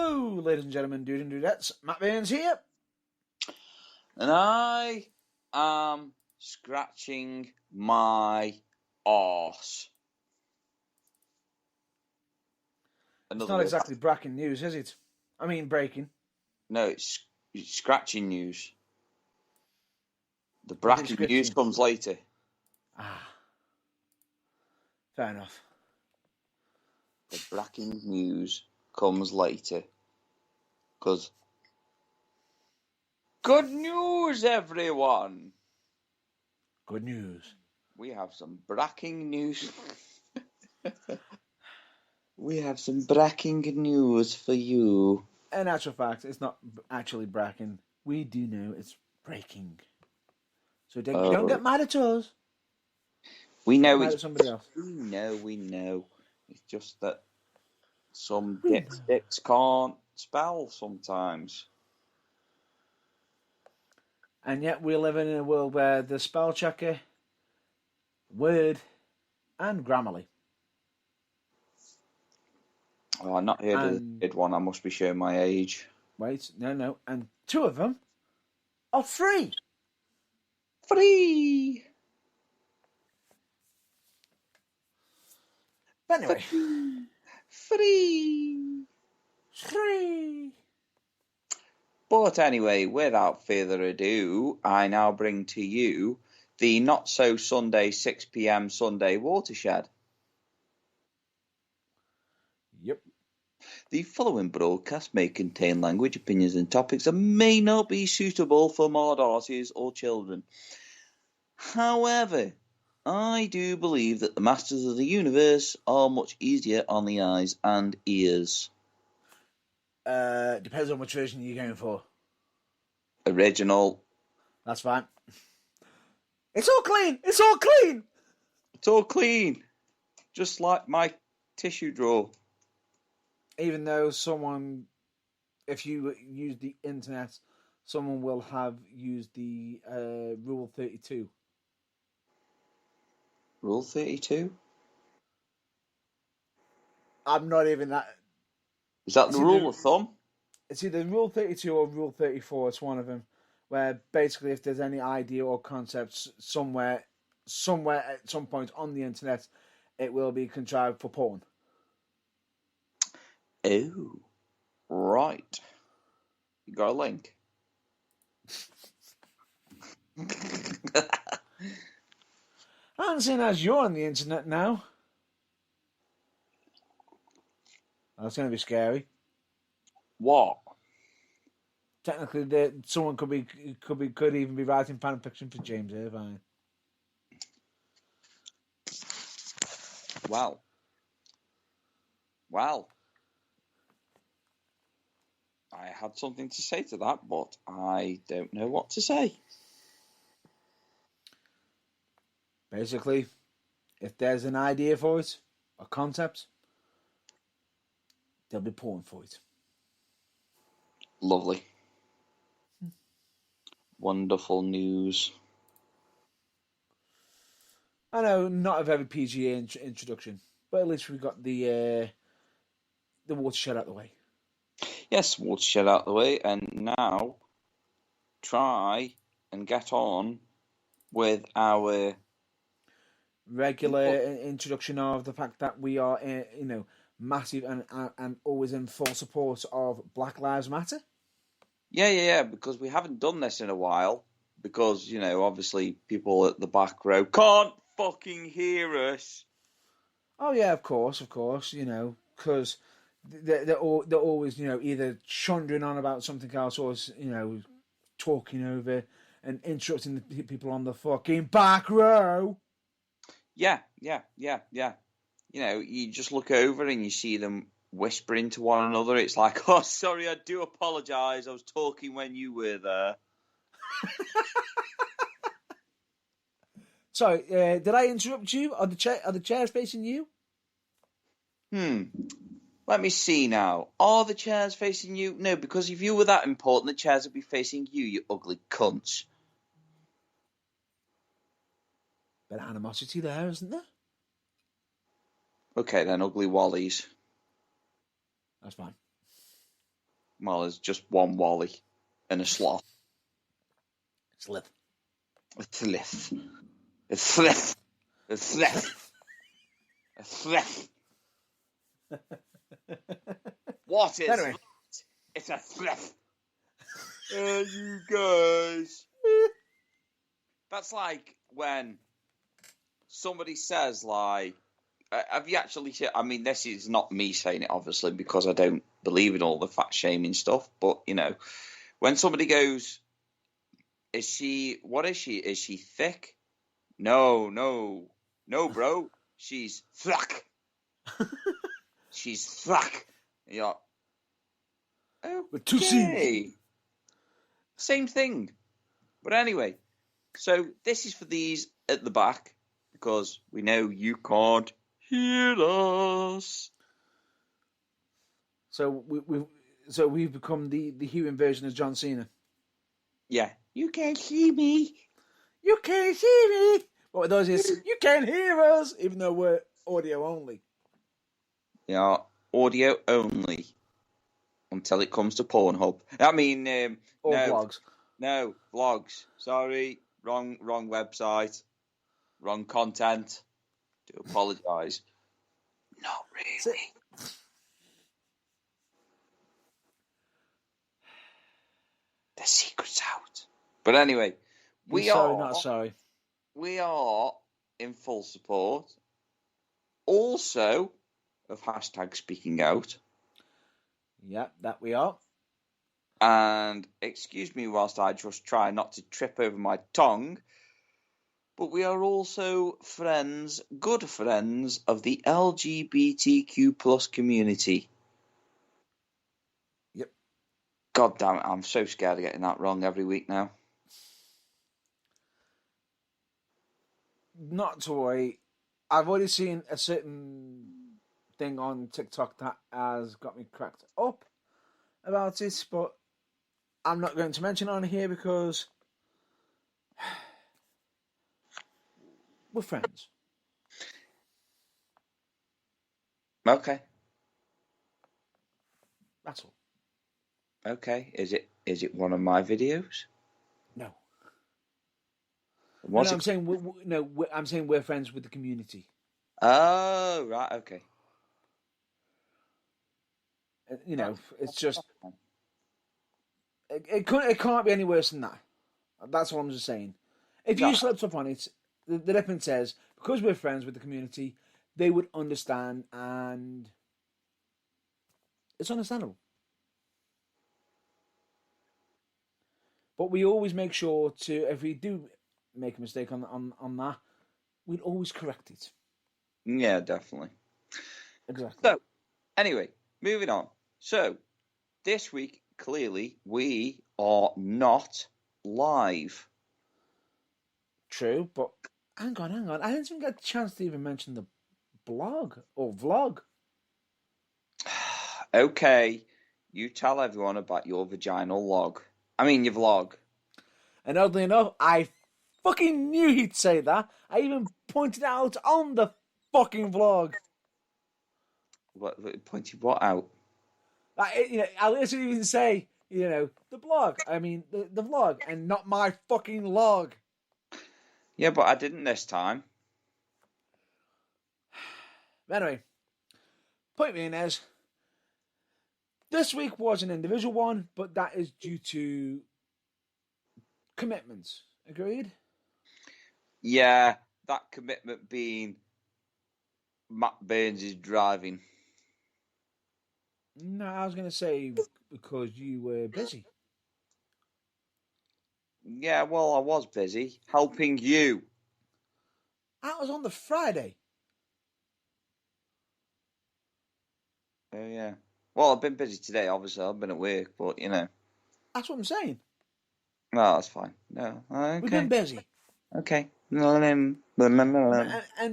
Hello, ladies and gentlemen, dudes and dudettes. Matt Baines here. And I am scratching my arse. It's not exactly breaking news, is it? I mean, breaking. No, it's scratching news. The breaking news comes later. Fair enough. The breaking news comes later. Because... Good news, everyone! Good news. We have some breaking news. We have some breaking news for you. In actual fact, it's not actually breaking. We do know it's breaking. So don't get mad at us. We know it's somebody else. We know. It's just that some dipsticks can't spell sometimes. And yet we live in a world where the spell checker, Word, and Grammarly. Oh, I'm not heard of the third one. I must be showing my age. Wait, no. And two of them are free. Free! Anyway. Free! But anyway, without further ado, I now bring to you the Not So Sunday 6 p.m. Sunday Watershed. Yep. The following broadcast may contain language, opinions and topics that may not be suitable for minorities or children. However, I do believe that the Masters of the Universe are much easier on the eyes and ears. Depends on which version you're going for. Original. That's fine. It's all clean! It's all clean! It's all clean. Just like my tissue drawer. Even though someone, if you use the internet, someone will have used the Rule 32. Rule 32? I'm not even that... Is that the rule of thumb? It's either Rule 32 or Rule 34. It's one of them. Where basically if there's any idea or concepts somewhere at some point on the internet, it will be contrived for porn. Oh, right. You got a link? And seeing as you're on the internet now, that's going to be scary. What? Technically, someone could even be writing fan fiction for James Irvine. Well. I had something to say to that, but I don't know what to say. Basically, if there's an idea for it, a concept, there'll be porn for it. Lovely. Wonderful news. I know, not a very PG introduction, but at least we got the watershed out of the way. Yes, watershed out of the way, and now try and get on with our regular introduction of the fact that we are, massive and always in full support of Black Lives Matter. Yeah, because we haven't done this in a while, because, obviously people at the back row can't fucking hear us. Oh yeah, of course, because they're always, either chundering on about something else or, talking over and interrupting the people on the fucking back row. Yeah. You just look over and you see them whispering to one another. It's like, oh, sorry, I do apologise. I was talking when you were there. Sorry, did I interrupt you? Are the chairs facing you? Let me see now. Are the chairs facing you? No, because if you were that important, the chairs would be facing you, you ugly cunts. Bit of animosity there, isn't there? Okay, then, ugly wallies. That's fine. Well, there's just one Wally and a sloth. Slip. A slith. A slith. A slith. A slith. What is Anyway. that? It's a slith. You guys. That's like when somebody says, like, have you actually... I mean, this is not me saying it, obviously, because I don't believe in all the fat shaming stuff. But, you know, when somebody goes, what is she? Is she thick? No, bro. She's thick. She's thick. You're With two C's. okay. Same thing. But anyway, so this is for these at the back, because we know you can't hear us. So we've become the human version of John Cena. Yeah. You can't see me. You can't see me. What it does is you can't hear us, even though we're audio only. Yeah, audio only until it comes to Pornhub. I mean, Or no, vlogs. No, vlogs. Sorry, wrong website, wrong content. Do apologise. Not really. The secret's out. But anyway, we not sorry. We are in full support. Also of hashtag speaking out. Yeah, that we are. And excuse me whilst I just try not to trip over my tongue, but we are also friends, good friends of the LGBTQ plus community. Yep. God damn it, I'm so scared of getting that wrong every week now. Not to worry. I've already seen a certain thing on TikTok that has got me cracked up about it, but I'm not going to mention it on here because we're friends. Okay. That's all. Okay. Is it one of my videos? No. What's I'm saying I'm saying we're friends with the community. Oh, right. Okay. You know, it's just it can't be any worse than that. That's what I'm just saying. If you slept up on it, the difference is because we're friends with the community, they would understand, and it's understandable. But we always make sure to, if we do make a mistake on that, we'd always correct it. Yeah, definitely. Exactly. So, anyway, moving on. So, this week, clearly, we are not live. True, but hang on. I didn't even get a chance to even mention the blog or vlog. Okay, you tell everyone about your vaginal log. I mean, your vlog. And oddly enough, I fucking knew he'd say that. I even pointed out on the fucking vlog. What pointed what out? I literally even say, the blog. I mean, the vlog, and not my fucking log. Yeah, but I didn't this time. Anyway, point being is, this week was an individual one, but that is due to commitments. Agreed? Yeah, that commitment being Matt Burns' driving. No, I was going to say because you were busy. Yeah, well, I was busy helping you. That was on the Friday. Oh, yeah. Well, I've been busy today, obviously. I've been at work, but, That's what I'm saying. No, that's fine. No, okay. We've been busy. Okay. And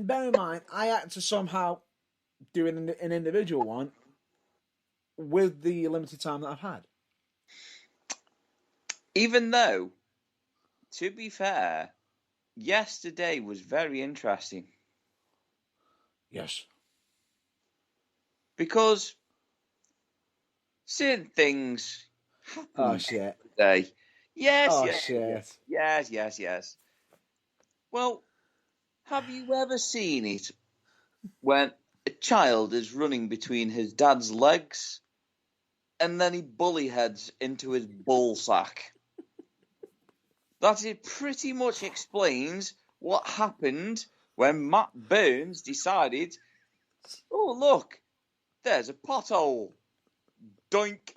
bear in mind, I had to somehow do an individual one with the limited time that I've had. Even though, to be fair, yesterday was very interesting. Yes. Because certain things happen Oh shit. today. Yes, Oh yes, shit. yes. Well, have you ever seen it when a child is running between his dad's legs and then he bully heads into his ball sack? That it pretty much explains what happened when Matt Burns decided, oh look, there's a pothole. Doink.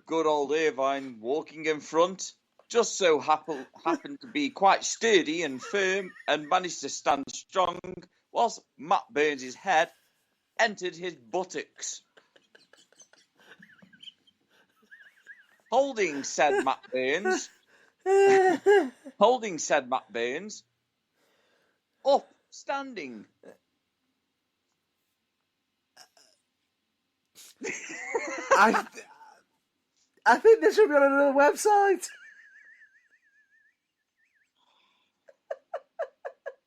Good old Irvine walking in front, just so happened to be quite sturdy and firm and managed to stand strong whilst Matt Burns' head entered his buttocks. Holding said Matt Burns up, standing. I think this should be on another website.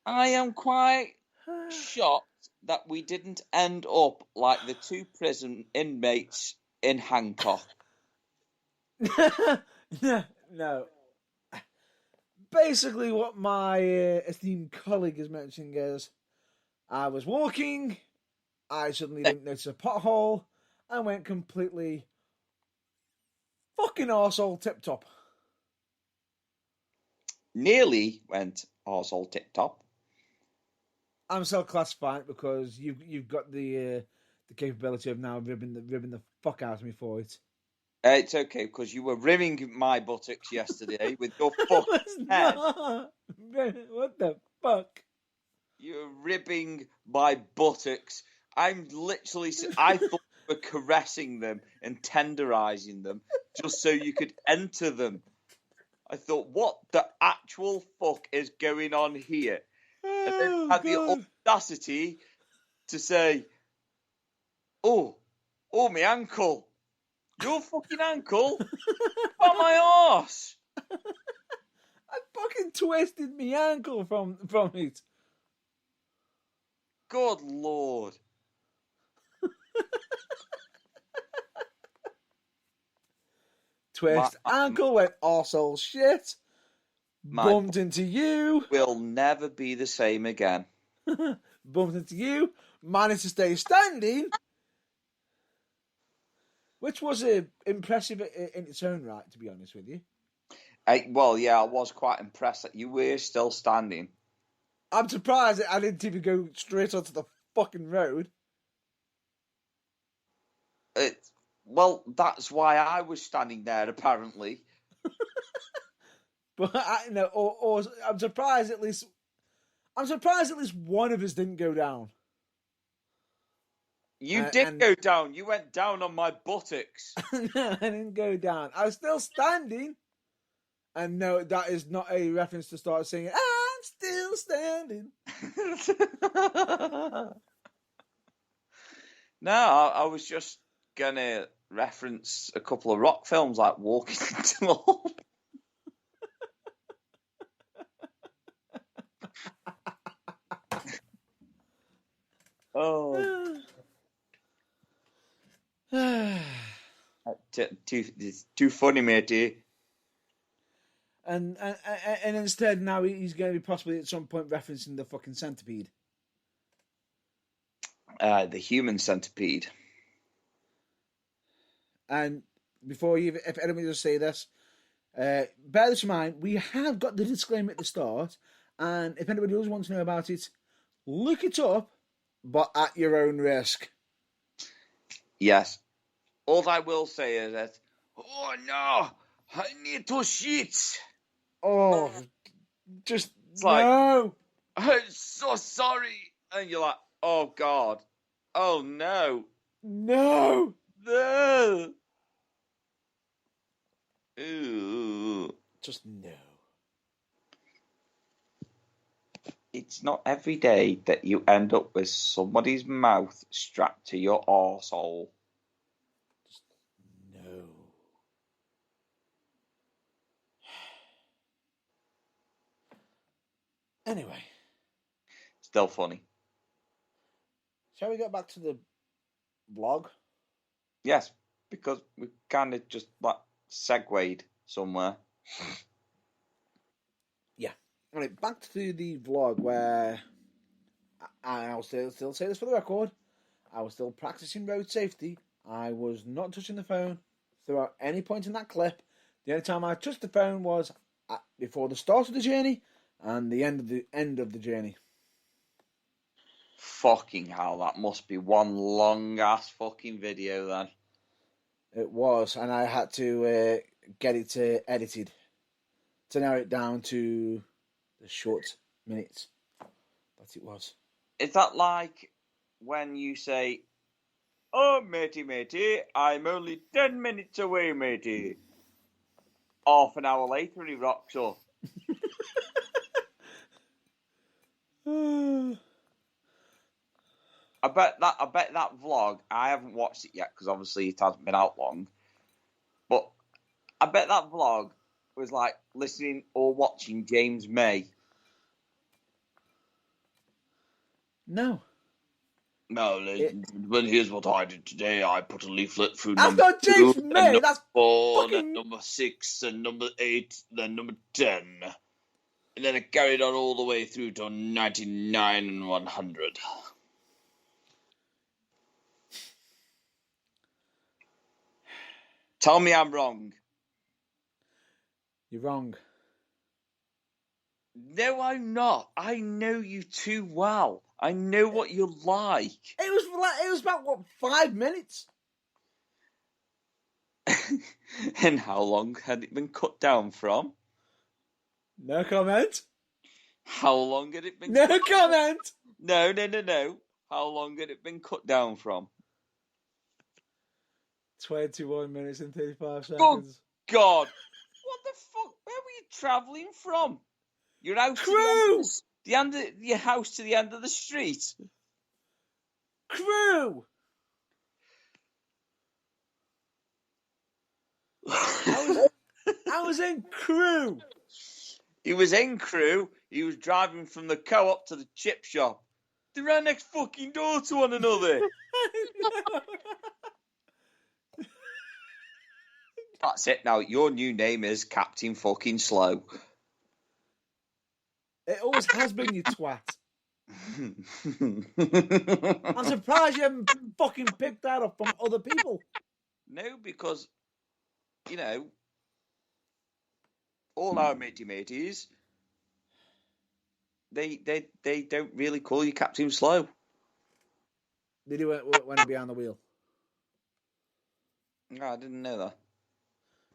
I am quite shocked that we didn't end up like the two prison inmates in Hancock. No. Basically, what my esteemed colleague is mentioning is, I was walking, I suddenly didn't notice a pothole, and went completely fucking arsehole tip top. Nearly went arsehole tip top. I'm still classifying it because you've got the capability of now ribbing the fuck out of me for it. It's okay because you were rimming my buttocks yesterday with your fucking head. What the fuck? You're ribbing my buttocks. I'm literally. I thought you were caressing them and tenderizing them just so you could enter them. I thought, what the actual fuck is going on here? And then had the audacity to say, "Oh, my ankle." Your fucking ankle? On my arse! I fucking twisted my ankle from it. Good lord. Twist ankle, went arsehole shit. Bumped into you. Will never be the same again. Bumped into you. Managed to stay standing. Which was impressive in its own right, to be honest with you. I was quite impressed that you were still standing. I'm surprised that I didn't even go straight onto the fucking road. Well, that's why I was standing there, apparently. But I'm surprised at least. I'm surprised at least one of us didn't go down. You did go down. You went down on my buttocks. No, I didn't go down. I was still standing. And no, that is not a reference to start singing, I'm still standing. No, I was just going to reference a couple of rock films like Walking into Love. Oh. Too funny, matey. And instead now he's going to be possibly at some point referencing the fucking centipede. The human centipede. And before you, if anybody does say this, bear this in mind, we have got the disclaimer at the start, and if anybody does want to know about it, look it up, but at your own risk. Yes. All I will say is that, oh no, I need to shit. Oh, just it's like, no. I'm so sorry. And you're like, oh God. Oh no. No. No. Ooh. Just no. It's not every day that you end up with somebody's mouth strapped to your arsehole. Just no. Anyway. Still funny. Shall we get back to the blog? Yes, because we kind of just like segued somewhere. Yeah. Right, back to the vlog where I'll still say this for the record. I was still practicing road safety. I was not touching the phone throughout any point in that clip. The only time I touched the phone was before the start of the journey and the end of the journey. Fucking hell, that must be one long ass fucking video then. It was, and I had to get it edited to narrow it down to the short minutes that it was. Is that like when you say, "Oh, matey, I'm only 10 minutes away, matey." Half an hour later, he rocks up. I bet that vlog, I haven't watched it yet because obviously it hasn't been out long. But I bet that vlog was like listening or watching James May. No. No, ladies and gentlemen, here's what I did today. I put a leaflet through That's number not James 2, May. and That's 4, fucking... and number 6, and number 8, then number 10. And then it carried on all the way through to 99 and 100. Tell me I'm wrong. You're wrong. No, I'm not. I know you too well. I know what you're like. It was about, what, 5 minutes? And how long had it been cut down from? No comment. How long had it been No cut comment. No. How long had it been cut down from? 21 minutes and 35 seconds. Oh, God. What the fuck? Where were you travelling from? Your house Crew! to your house to the end of the street? Crew! I was in Crew. He was in Crew. He was driving from the co-op to the chip shop. They're right next fucking door to one another. That's it now. Your new name is Captain Fucking Slow. It always has been, you twat. I'm surprised you haven't fucking picked that up from other people. No, because, you know, all our mateys, they don't really call you Captain Slow. They do when I'm behind the wheel. No, I didn't know that.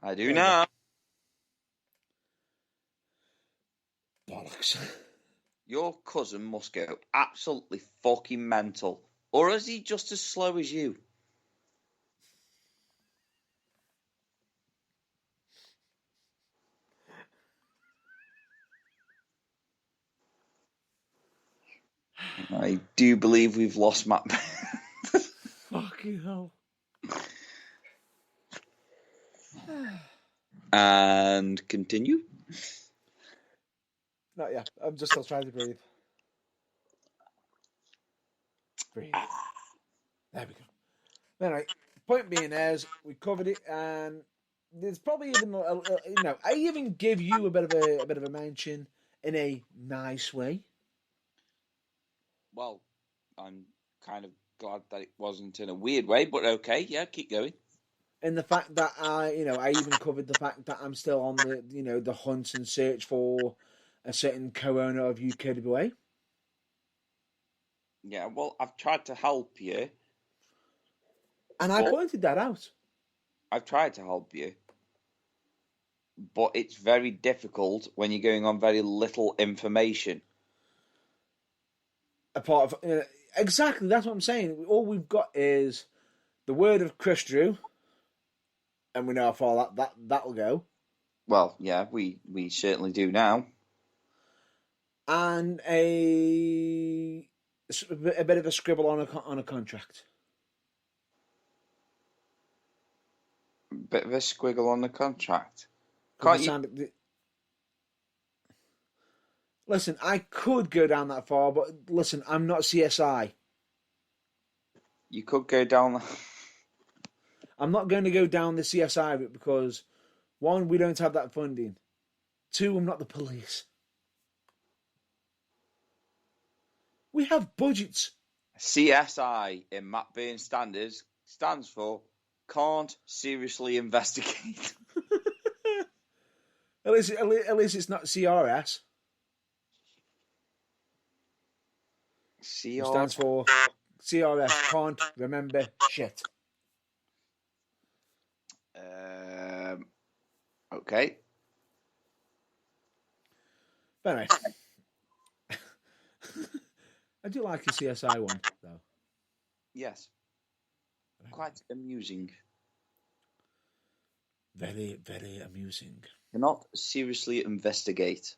I do now. Bollocks. Your cousin must go absolutely fucking mental. Or is he just as slow as you? I do believe we've lost Matt. Fucking hell. And continue. Not yet. I'm just still trying to breathe. Breathe. There we go. Anyway, point being is we covered it, and there's probably even I even give you a bit of a mention in a nice way. Well, I'm kind of glad that it wasn't in a weird way, but okay, yeah, keep going. And the fact that I even covered the fact that I'm still on the hunt and search for a certain co-owner of UKWA. Yeah, well, I've tried to help you. And I pointed that out. I've tried to help you. But it's very difficult when you're going on very little information. Apart of exactly, that's what I'm saying. All we've got is the word of Chris Drew, and we know how far that'll go. Well, yeah, we certainly do now. And a bit of a scribble on a contract. Bit of a squiggle on the contract. Listen, I could go down that far, but listen, I'm not CSI. You could go down. I'm not going to go down the CSI route because, one, we don't have that funding. Two, I'm not the police. We have budgets. CSI in Matt Byrne's standards stands for can't seriously investigate. At least it's not CRS. It stands for CRS, can't remember shit. Okay. But anyway. I do like the CSI one, though. Yes. Quite amusing. Very, very amusing. Cannot seriously investigate.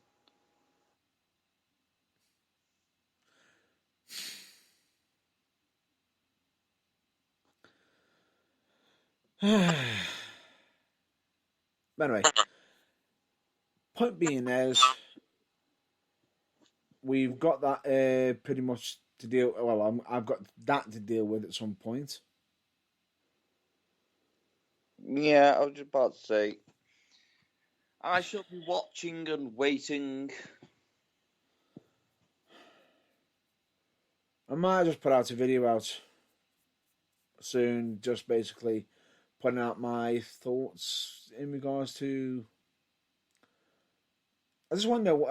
But anyway, point being is, we've got that pretty much to deal. Well, I've got that to deal with at some point. Yeah, I was just about to say. I shall be watching and waiting. I might just put out a video out soon, just basically putting out my thoughts in regards to. I just want to know.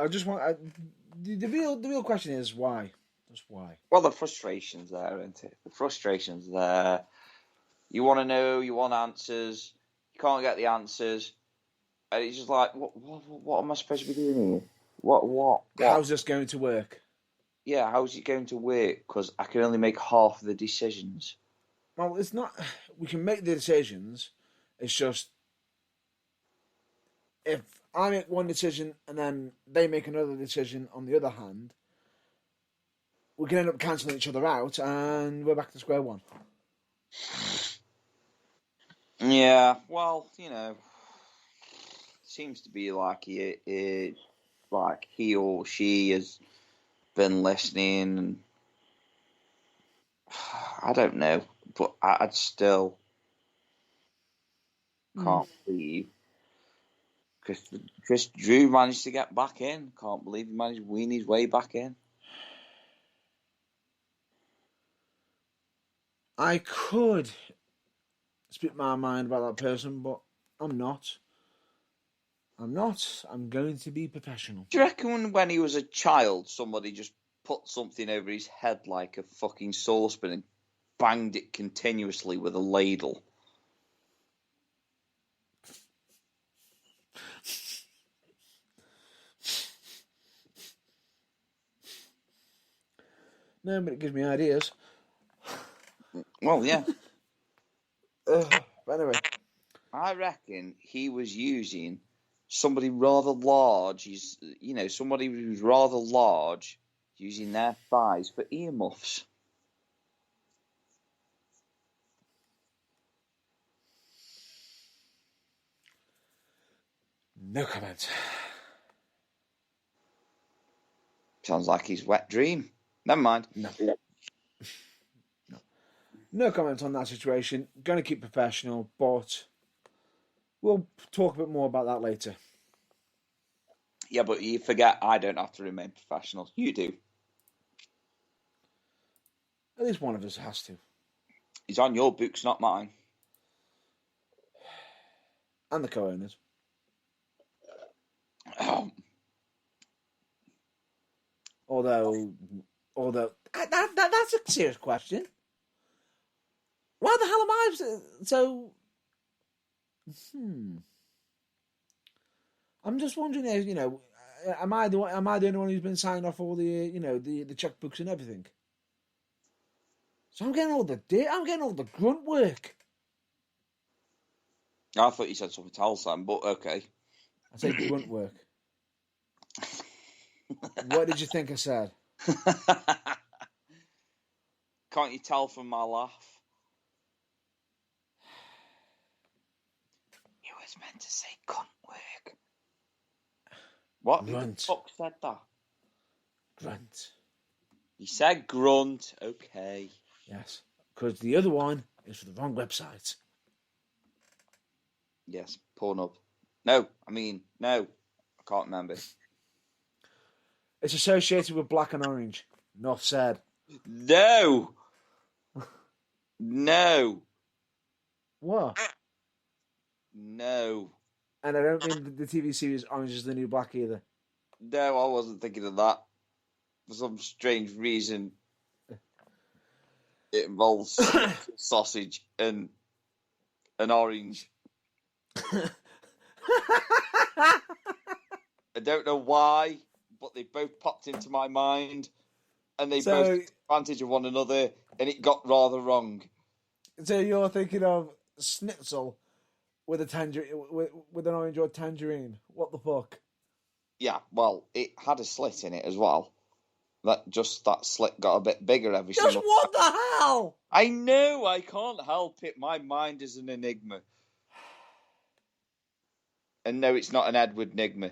The real question is why. Just why. Well, the frustration's there, isn't it? The frustration's there. You want to know. You want answers. You can't get the answers, and it's just like, what am I supposed to be doing here? What? How's this going to work? Yeah, how's it going to work? Because I can only make half of the decisions. Well, it's not. We can make the decisions. It's just if I make one decision and then they make another decision on the other hand, we can end up cancelling each other out and we're back to square one. Yeah, well, seems to be like like he or she has been listening. And I don't know, but I'd still can't believe Chris Drew managed to get back in. Can't believe he managed to win his way back in. I could speak my mind about that person, but I'm not. I'm not. I'm going to be professional. Do you reckon when he was a child, somebody just put something over his head like a fucking saucepan and banged it continuously with a ladle? No, but it gives me ideas. Well, yeah. But anyway. I reckon he was using somebody rather large. Somebody who's rather large, using their thighs for earmuffs. No comment. Sounds like his wet dream. Never mind. No comment on that situation. Going to keep professional, but we'll talk a bit more about that later. Yeah, but you forget I don't have to remain professional. You do. At least one of us has to. He's on your books, not mine. And the co-owners. Although that's a serious question. Why the hell am I so? I'm just wondering if am I the only one who's been signing off all the the checkbooks and everything? So I'm getting all the grunt work. I thought you said something else, Sam, but okay. I said grunt work. What did you think I said? Can't you tell from my laugh? You was meant to say grunt work. What? Grunt. Who the fuck said that? Grunt. He said grunt. Okay. Yes, because the other one is for the wrong website. Yes, Pornhub. No, I can't remember. It's associated with black and orange. Enough said. No! No! What? No. And I don't mean the TV series Orange is the New Black either. No, I wasn't thinking of that. For some strange reason, it involves sausage and an orange. I don't know why, but they both popped into my mind, and they both took advantage of one another, and it got rather wrong. So you're thinking of schnitzel with a tangerine, with an orange or tangerine? What the fuck? Yeah, well, it had a slit in it as well. That slit got a bit bigger every Just single what time. the hell? I know, I can't help it. My mind is an enigma. And no, it's not an Edward enigma.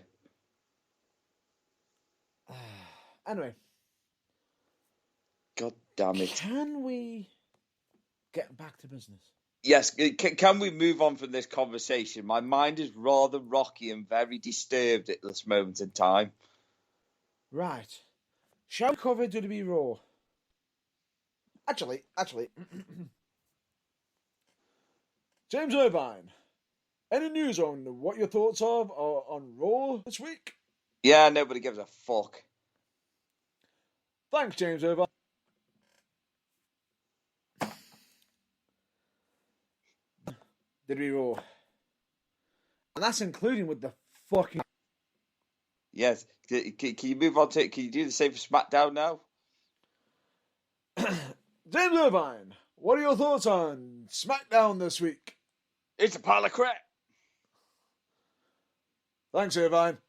Anyway. God damn it. Can we get back to business? Yes, can we move on from this conversation? My mind is rather rocky and very disturbed at this moment in time. Right. Shall we cover WWE Raw? Actually. James Irvine, any news on what your thoughts are on Raw this week? Yeah, nobody gives a fuck. Thanks, James Irvine. WWE Raw. And that's including with the fucking... Yes. Can you move on to... Can you do the same for SmackDown now? James Irvine, what are your thoughts on SmackDown this week? It's a pile of crap. Thanks, Irvine.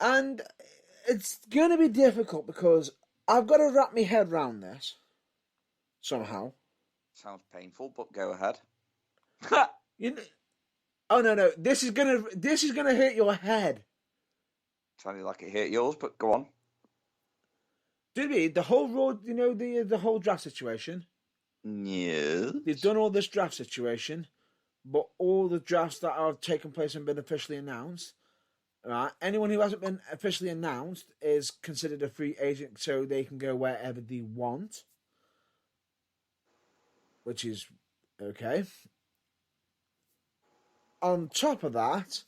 And it's going to be difficult because I've got to wrap my head around this somehow. Sounds painful, but go ahead. Oh no! This is gonna hurt your head. Sounded like it hurt yours, but go on. Did we? The whole road, the whole draft situation. Yes. They've done all this draft situation, but all the drafts that have taken place and been officially announced. Right? Anyone who hasn't been officially announced is considered a free agent, so they can go wherever they want, which is okay. On top of that,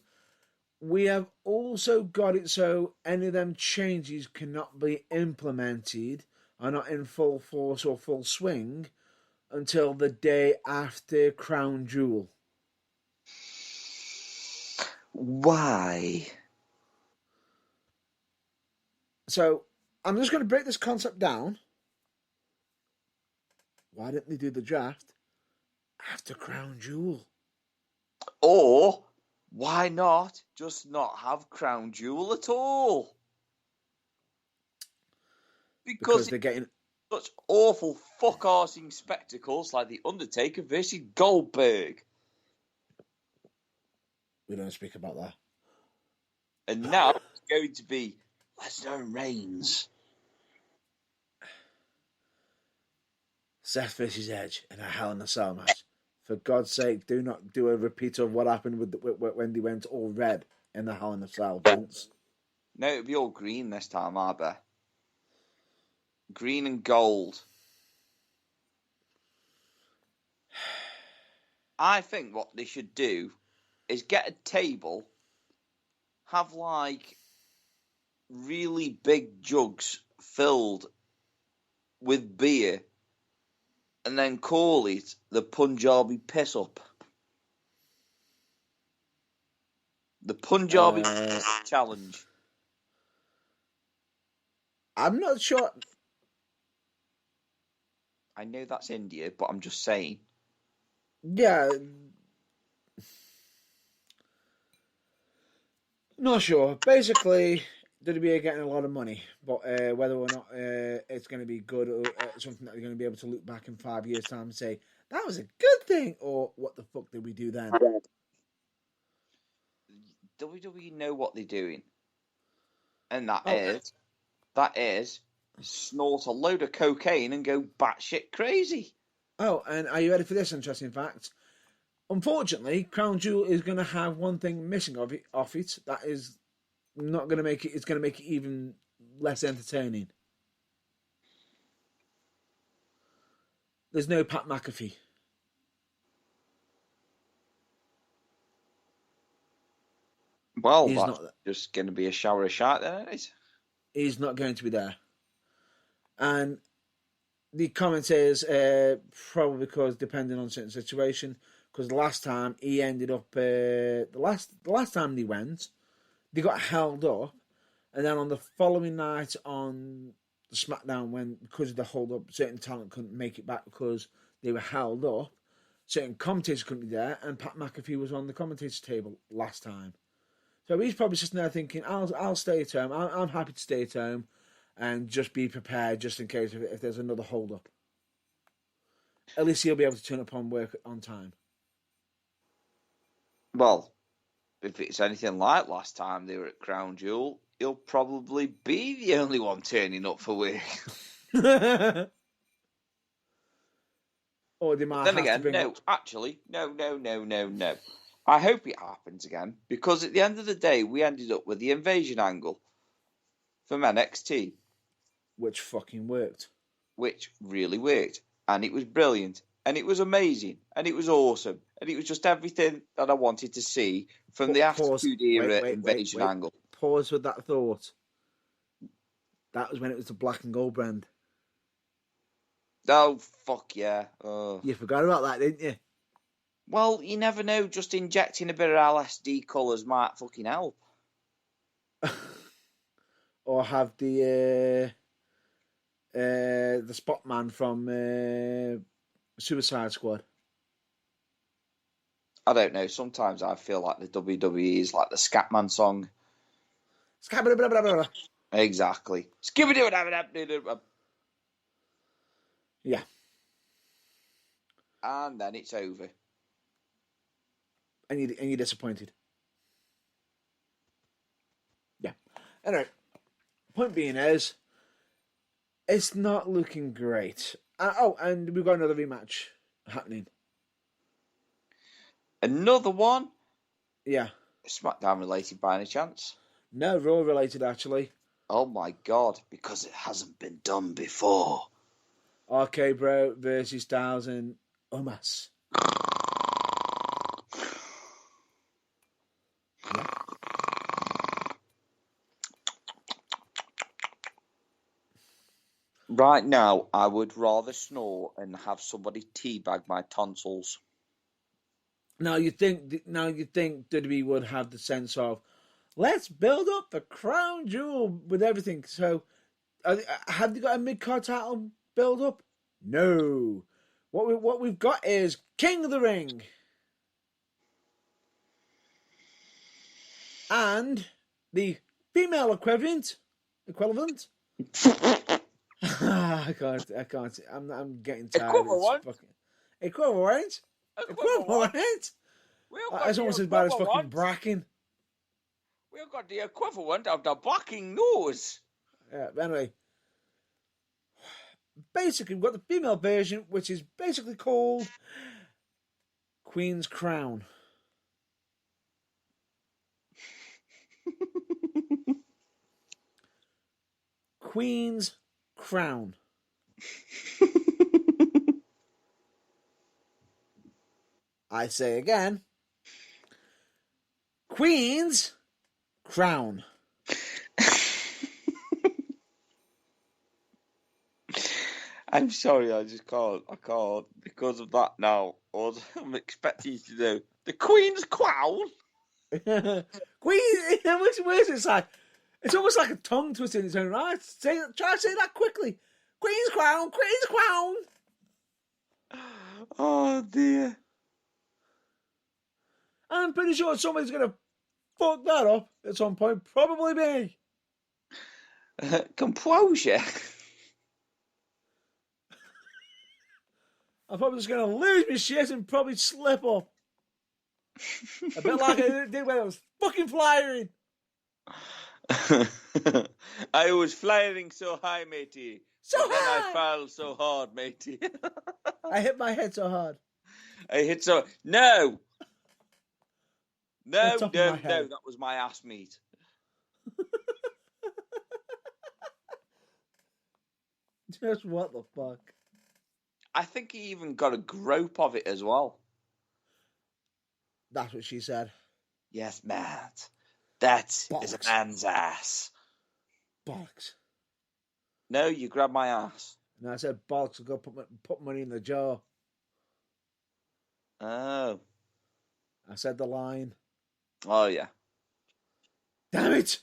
we have also got it so any of them changes cannot be implemented, are not in full force or full swing, until the day after Crown Jewel. Why? So, I'm just going to break this concept down. Why didn't they do the draft after Crown Jewel? Or, why not just not have Crown Jewel at all? Because they're getting such awful fuck-arsing spectacles like The Undertaker versus Goldberg. We don't speak about that. And now it's going to be Lesnar and Reigns. Seth versus Edge in a Hell in a Cell match. For God's sake, do not do a repeat of what happened when they went all red in the Hell in a Cell, Vince. No, it'll be all green this time, I bet. Green and gold. I think what they should do is get a table, have like really big jugs filled with beer, and then call it the Punjabi Piss Up. The Punjabi Piss Challenge. I'm not sure. I know that's India, but I'm just saying. Yeah. Not sure. Basically, WWE are getting a lot of money, but whether or not it's going to be good or something that they're going to be able to look back in 5 years' time and say, that was a good thing, or what the fuck did we do then? WWE know what they're doing. And that is snort a load of cocaine and go batshit crazy. Oh, and are you ready for this interesting fact? Unfortunately, Crown Jewel is going to have one thing missing off it. That is not going to make it. It's going to make it even less entertaining. There's no Pat McAfee. Well, He's that's not. just going to be a shower of shite then, isn't it? He's not going to be there. And the commentators, probably because depending on certain situation, because the last time he ended up, the last time they went, they got held up, and then on the following night on the SmackDown, when because of the hold up, certain talent couldn't make it back because they were held up. Certain commentators couldn't be there, and Pat McAfee was on the commentator's table last time. So he's probably sitting there thinking, "I'll stay at home. I'm happy to stay at home, and just be prepared just in case if there's another hold up. At least he'll be able to turn up on work on time." Well, if it's anything like last time they were at Crown Jewel, he'll probably be the only one turning up for work. Or they might Then have again, to bring no, up... actually, no. I hope it happens again, because at the end of the day, we ended up with the invasion angle from NXT, which fucking worked. which really worked. And it was brilliant. And it was amazing. And it was awesome. And it was just everything that I wanted to see from the Attitude Era invasion angle. Pause with that thought. That was when it was the black and gold brand. Oh, fuck yeah. Oh. You forgot about that, didn't you? Well, you never know. Just injecting a bit of LSD colours might fucking help. Or have the Spot Man from Suicide Squad. I don't know. Sometimes I feel like the WWE is like the Scatman song. Exactly. Yeah. And then it's over. And you're disappointed. Yeah. Anyway, point being is, it's not looking great. And we've got another rematch happening. Another one? Yeah. SmackDown related by any chance? No, Raw related actually. Oh my god, because it hasn't been done before. RK Bro versus Styles and Omos. Yeah. Right now, I would rather snore and have somebody teabag my tonsils. Now you think WWE would have the sense of, let's build up the crown jewel with everything. So, have they got a mid-card title build up? No. What we've got is King of the Ring. And the female equivalent. I can't. I'm getting tired. Equivalent. Equivalent. It's almost as bad as fucking Bracken. We've got the equivalent of the blocking nose. Yeah, but anyway. Basically, we've got the female version, which is basically called Queen's Crown. Queen's Crown. I say again. Queen's Crown. I'm sorry, I can't. Because of that now, all I'm expecting you to do. The Queen's Crown? Queen, where's it like? It's almost like a tongue twister in its own right. Try to say that quickly. Queen's Crown, Queen's Crown. Oh dear. I'm pretty sure somebody's going to fuck that up at some point. Probably me. Composure. I'm probably just going to lose my shit and probably slip up. A bit like I did when I was fucking flying. I was flying so high, matey. So but then I high! fell so hard, matey. I hit my head so hard. I hit so... No! The No, top of no, my no. head. That was my ass meat. Just what the fuck? I think he even got a grope of it as well. That's what she said. Yes, Matt. That is a Bollocks. man's ass. Bollocks. No, you grabbed my ass. And I said, bollocks, I'll go put money in the jar. Oh. I said the line. Oh, yeah. Damn it!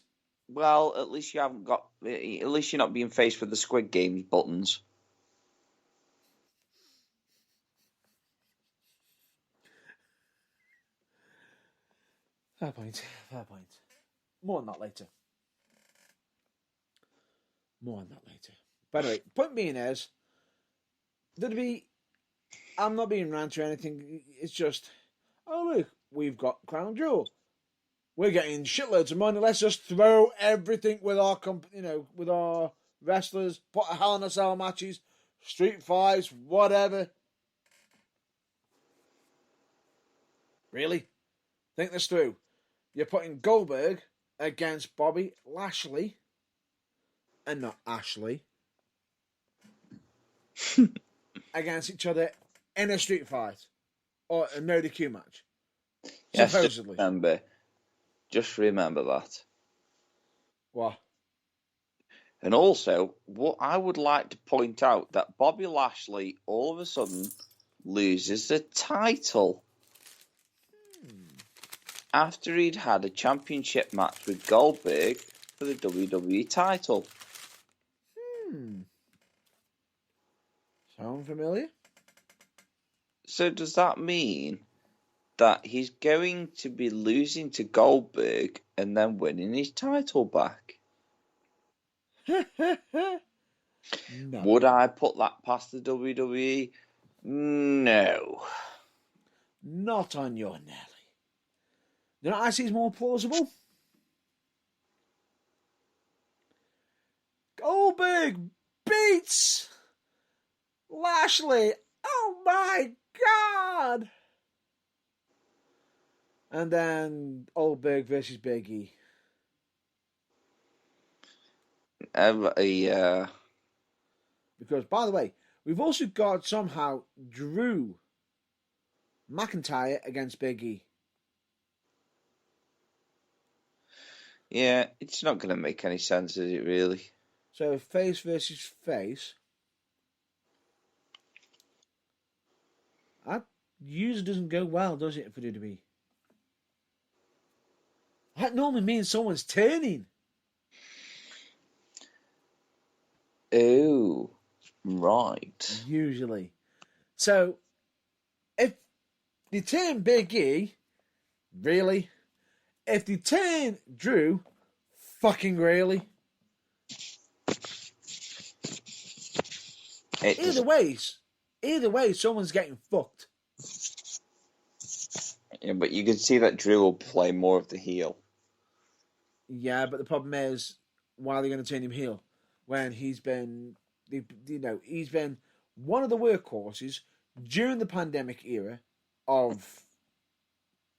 Well, at least you haven't got... At least you're not being faced with the Squid Game buttons. Fair point. Fair point. More on that later. By the way, point being is, I'm not being ranty or anything. It's just, oh look, we've got Crown Jewel. We're getting shitloads of money. Let's just throw everything with our with our wrestlers. Put a Hell in a Cell matches, street fights, whatever. Really? Think this through. You're putting Goldberg against Bobby Lashley, and not Ashley, against each other in a street fight or a no DQ match. Yes, Supposedly. Just remember that. What? And also, what I would like to point out that Bobby Lashley all of a sudden loses the title after he'd had a championship match with Goldberg for the WWE title. Sound familiar? So does that mean that he's going to be losing to Goldberg and then winning his title back? No. Would I put that past the WWE? No. Not on your Nelly. You know what I see is more plausible? Goldberg beats Lashley. Oh my god! And then Goldberg versus Big E. Yeah. Because, by the way, we've also got somehow Drew McIntyre against Big E. Yeah, it's not going to make any sense, is it, really? So, face versus face. That usually doesn't go well, does it, for WWE? That normally means someone's turning. Oh, right. Usually. So, if they turn Big E, really? If they turn Drew, fucking really? Either way, someone's getting fucked. Yeah, but you can see that Drew will play more of the heel. Yeah, but the problem is, why are they going to turn him heel when he's been one of the workhorses during the pandemic era of,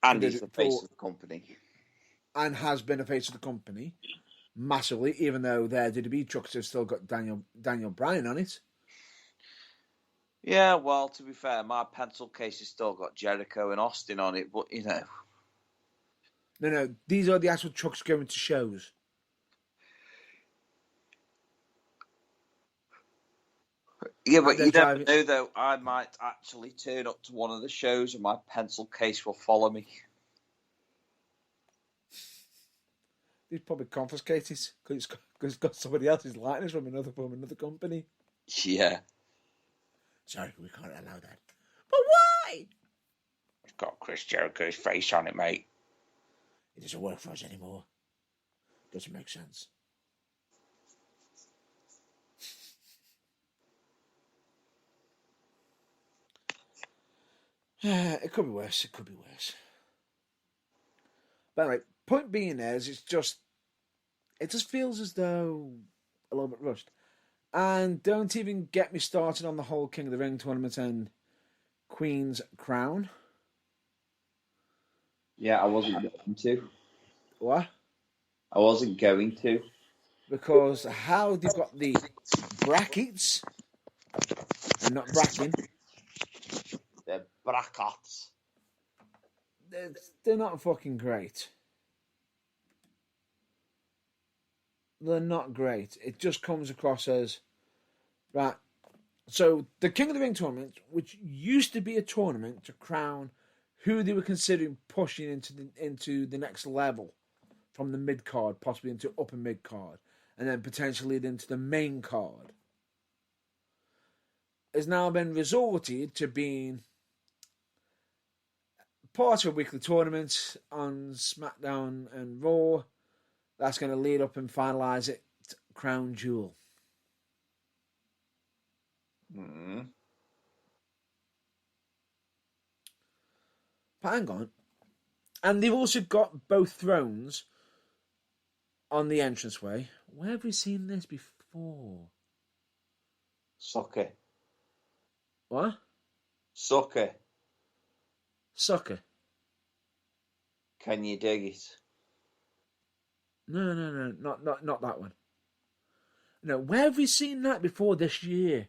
and he's the face of the company, and has been a face of the company massively, even though their WWE trucks have still got Daniel Bryan on it. Yeah, well, to be fair, my pencil case has still got Jericho and Austin on it, but you know. No, these are the actual trucks going to shows. Yeah, but you never know, though. I might actually turn up to one of the shows and my pencil case will follow me. He's probably confiscated because it's got somebody else's likeness from another company. Yeah. Sorry, we can't allow that. But why? It's got Chris Jericho's face on it, mate. It doesn't work for us anymore. Doesn't make sense. It could be worse. But anyway, point being is, it just feels as though a little bit rushed. And don't even get me started on the whole King of the Ring tournament and Queen's Crown. Yeah, I wasn't going to. What? I wasn't going to. Because how they've got the brackets and not bracking, The brackets. they're not fucking great. They're not great. It just comes across as right. So the King of the Ring tournament, which used to be a tournament to crown who they were considering pushing into the next level from the mid card, possibly into upper mid card, and then potentially into the main card, has now been resorted to being part of a weekly tournament on SmackDown and Raw. That's going to lead up and finalise it, Crown Jewel. Mm. But hang on. And they've also got both thrones on the entranceway. Where have we seen this before? Sucker. What? Sucker. Sucker. Can you dig it? No, not that one. No, where have we seen that before this year?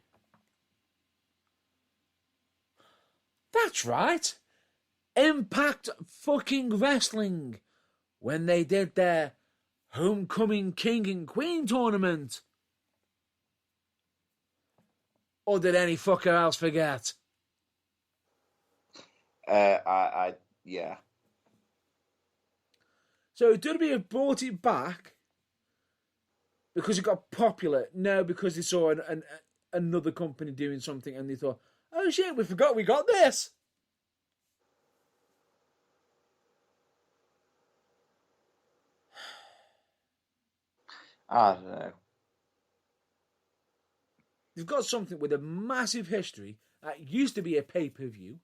That's right. Impact fucking Wrestling. When they did their Homecoming King and Queen tournament. Or did any fucker else forget? Yeah. So WWE have brought it back because it got popular. No, because they saw another company doing something and they thought, oh shit, we forgot we got this. I don't know. You've got something with a massive history that used to be a pay-per-view.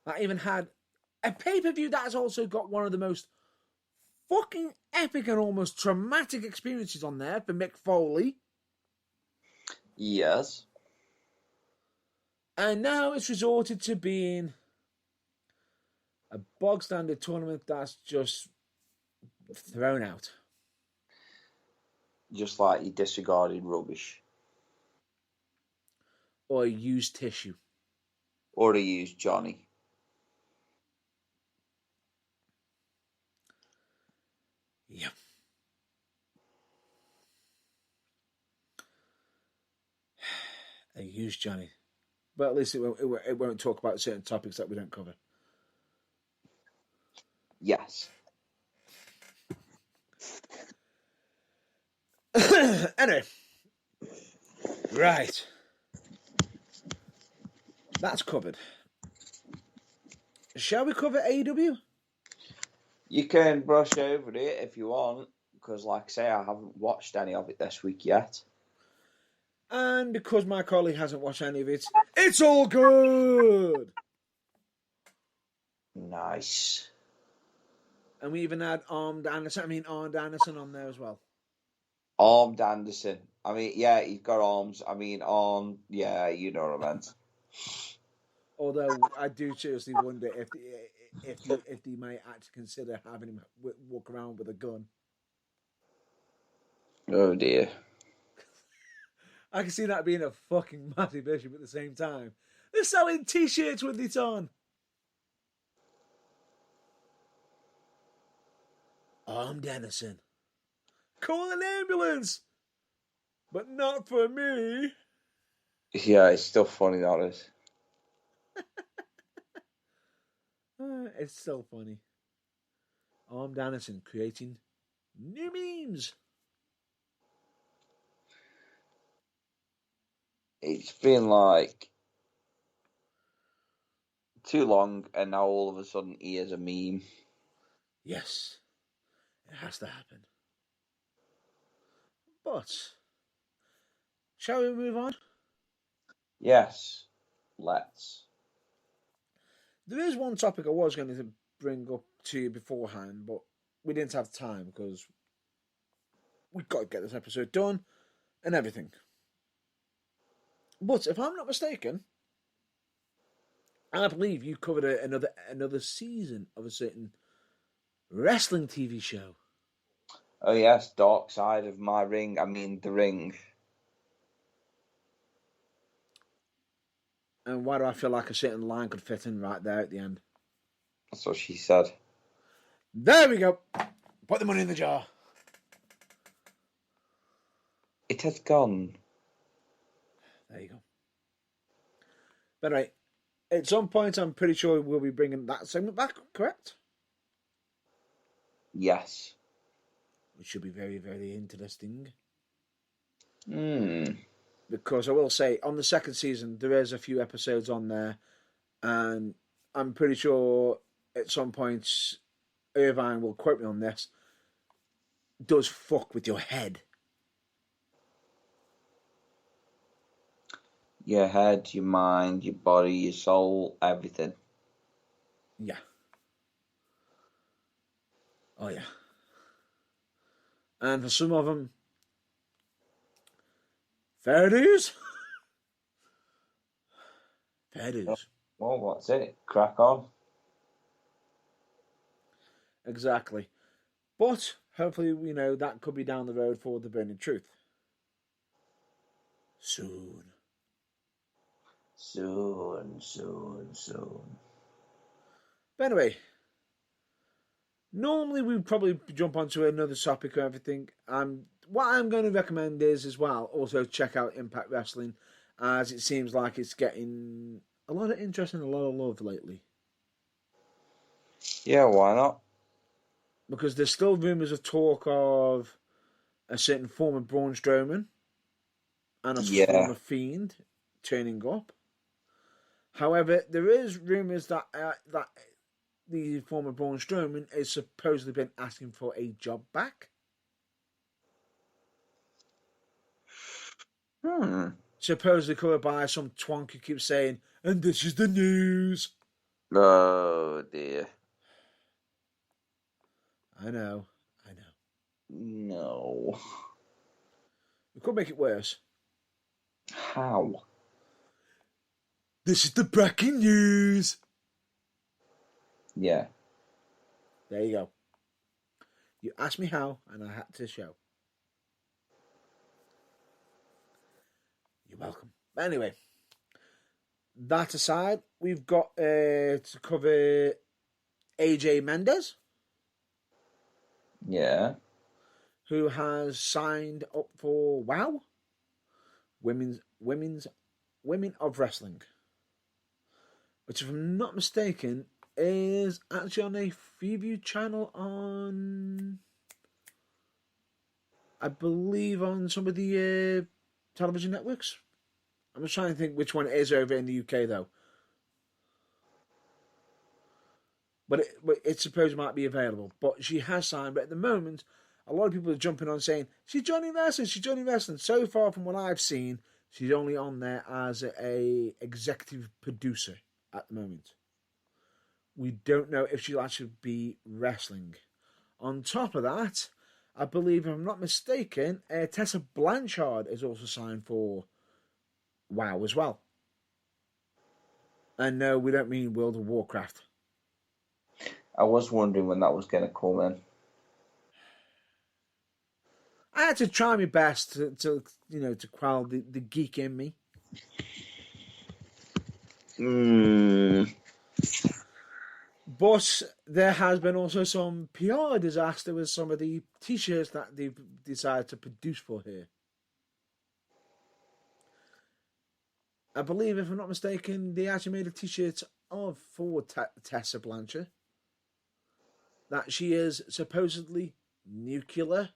That even had a pay-per-view that has also got one of the most fucking epic and almost traumatic experiences on there for Mick Foley. Yes. And now it's resorted to being a bog standard tournament that's just thrown out. Just like you disregarded rubbish. Or used tissue. Or to use Johnny. Yep. A used Johnny. But at least it won't talk about certain topics that we don't cover. Yes. Anyway. Right. That's covered. Shall we cover AEW? You can brush over it if you want, because like I say, I haven't watched any of it this week yet. And because my colleague hasn't watched any of it, it's all good! Nice. And we even had Armed Anderson on there as well. Armed Anderson. I mean, yeah, he's got arms. I mean, yeah, you know what I meant. Although I do seriously wonder if they might actually consider having him walk around with a gun. Oh dear. I can see that being a fucking massive issue at the same time. They're selling t-shirts with it on. Armed Anderson. Call an ambulance! But not for me. Yeah, it's still funny, that is. It's still funny. Armed Anderson creating new memes. It's been like too long, and now all of a sudden he is a meme. Yes, it has to happen. But shall we move on? Yes, let's. There is one topic I was going to bring up to you beforehand, but we didn't have time because we've got to get this episode done and everything. But if I'm not mistaken, I believe you covered another season of a certain wrestling TV show. Oh yes, Dark Side of My Ring. I mean, The Ring. And why do I feel like a certain line could fit in right there at the end? That's what she said. There we go. Put the money in the jar. It has gone. There you go. But anyway, at some point, I'm pretty sure we'll be bringing that segment back, correct? Yes. Which should be very, very interesting. Hmm. Because I will say, on the second season, there is a few episodes on there, and I'm pretty sure at some points, Irvine will quote me on this, does fuck with your head. Your head, your mind, your body, your soul, everything. Yeah. Oh, yeah. And for some of them, fair dues. Fair dues. Well, that's it. Crack on. Exactly. But hopefully, that could be down the road for the burning truth. Soon. But anyway, normally we'd probably jump onto another topic or everything. What I'm going to recommend is, as well, also check out Impact Wrestling, as it seems like it's getting a lot of interest and a lot of love lately. Yeah, why not? Because there's still rumours of talk of a certain former Braun Strowman and a former Fiend turning up. However, there is rumours that the former Braun Strowman has supposedly been asking for a job back. Supposedly covered by some twonk who keeps saying, "And this is the news." Oh dear. I know. No. We could make it worse. How? This is the breaking news. Yeah. There you go. You asked me how, and I had to show. You're welcome. Anyway, that aside, we've got to cover AJ Mendes. Yeah. Who has signed up for WOW, Women of Wrestling, which, if I'm not mistaken, is actually on a Freeview channel on, I believe, on some of the television networks. I'm just trying to think which one it is over in the UK, though. But it supposed might be available. But she has signed. But at the moment, a lot of people are jumping on saying, she's joining wrestling. So far from what I've seen, she's only on there as a executive producer at the moment. We don't know if she'll actually be wrestling. On top of that, I believe, if I'm not mistaken, Tessa Blanchard is also signed for WoW as well. And no, we don't mean World of Warcraft. I was wondering when that was going to come in. I had to try my best to quell the geek in me. But there has been also some PR disaster with some of the t-shirts that they've decided to produce for her. I believe, if I'm not mistaken, they actually made a t-shirt for Tessa Blanchard. That she is supposedly nuclear.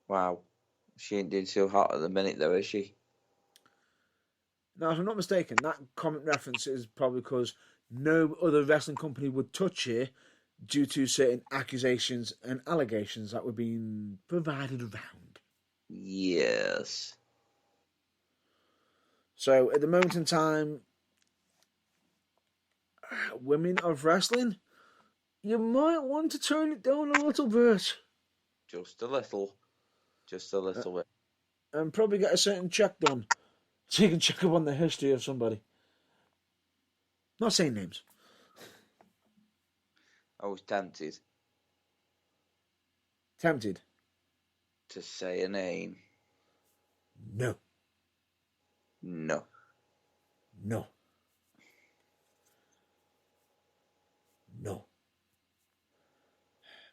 Wow. She ain't doing so hot at the minute, though, is she? Now, if I'm not mistaken, that comment reference is probably because no other wrestling company would touch her due to certain accusations and allegations that were being provided around. Yes. So, at the moment in time, Women of wrestling, you might want to turn it down a little bit. Just a little. Just a little bit. And probably get a certain check done. So you can check up on the history of somebody. Not saying names. I was tempted Tempted? to say a name. No. No. No. No.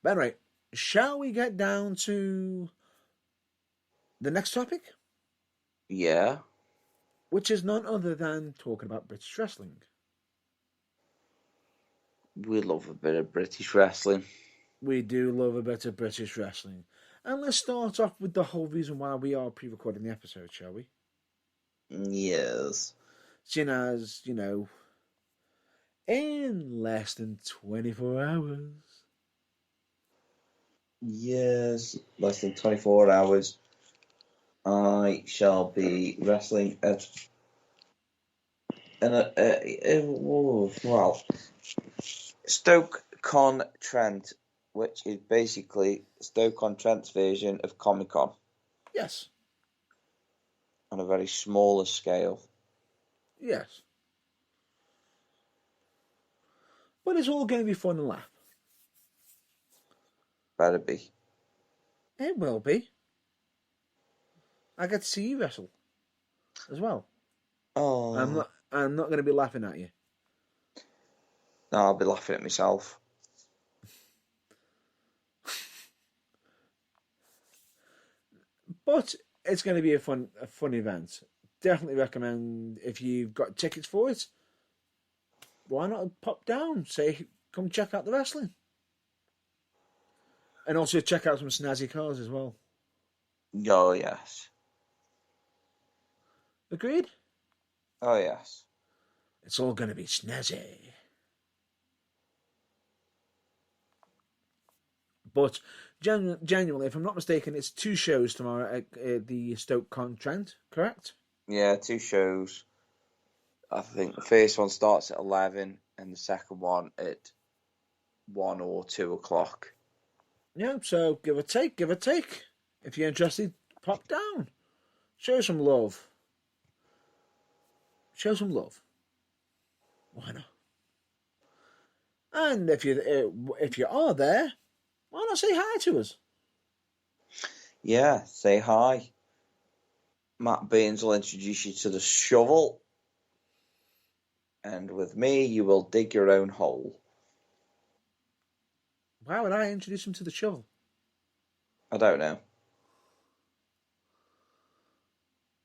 But anyway, shall we get down to the next topic? Yeah. Which is none other than talking about British wrestling. We love a bit of British wrestling. We do love a bit of British wrestling. And let's start off with the whole reason why we are pre-recording the episode, shall we? Yes. Seeing as, in less than 24 hours. Yes. Less than 24 hours. I shall be wrestling at Stoke-on-Trent, which is basically Stoke-on-Trent's version of Comic-Con. Yes. On a very smaller scale. Yes. But it's all going to be fun and laugh. Better be. It will be. I get to see you wrestle as well. Oh. I'm not going to be laughing at you. No, I'll be laughing at myself. But it's going to be a fun event. Definitely recommend if you've got tickets for it. Why not pop down? Say, come check out the wrestling. And also check out some snazzy cars as well. Oh, yes. Agreed? Oh, yes. It's all going to be snazzy. But genuinely, if I'm not mistaken, it's 2 shows tomorrow at the Stoke-on-Trent, correct? Yeah, 2 shows. I think the first one starts at 11 and the second one at 1 or 2 o'clock. Yeah, so give or take. If you're interested, pop down. Show some love. Why not? And if you are there, why not say hi to us? Yeah, say hi. Matt Baines will introduce you to the shovel. And with me, you will dig your own hole. Why would I introduce him to the shovel? I don't know.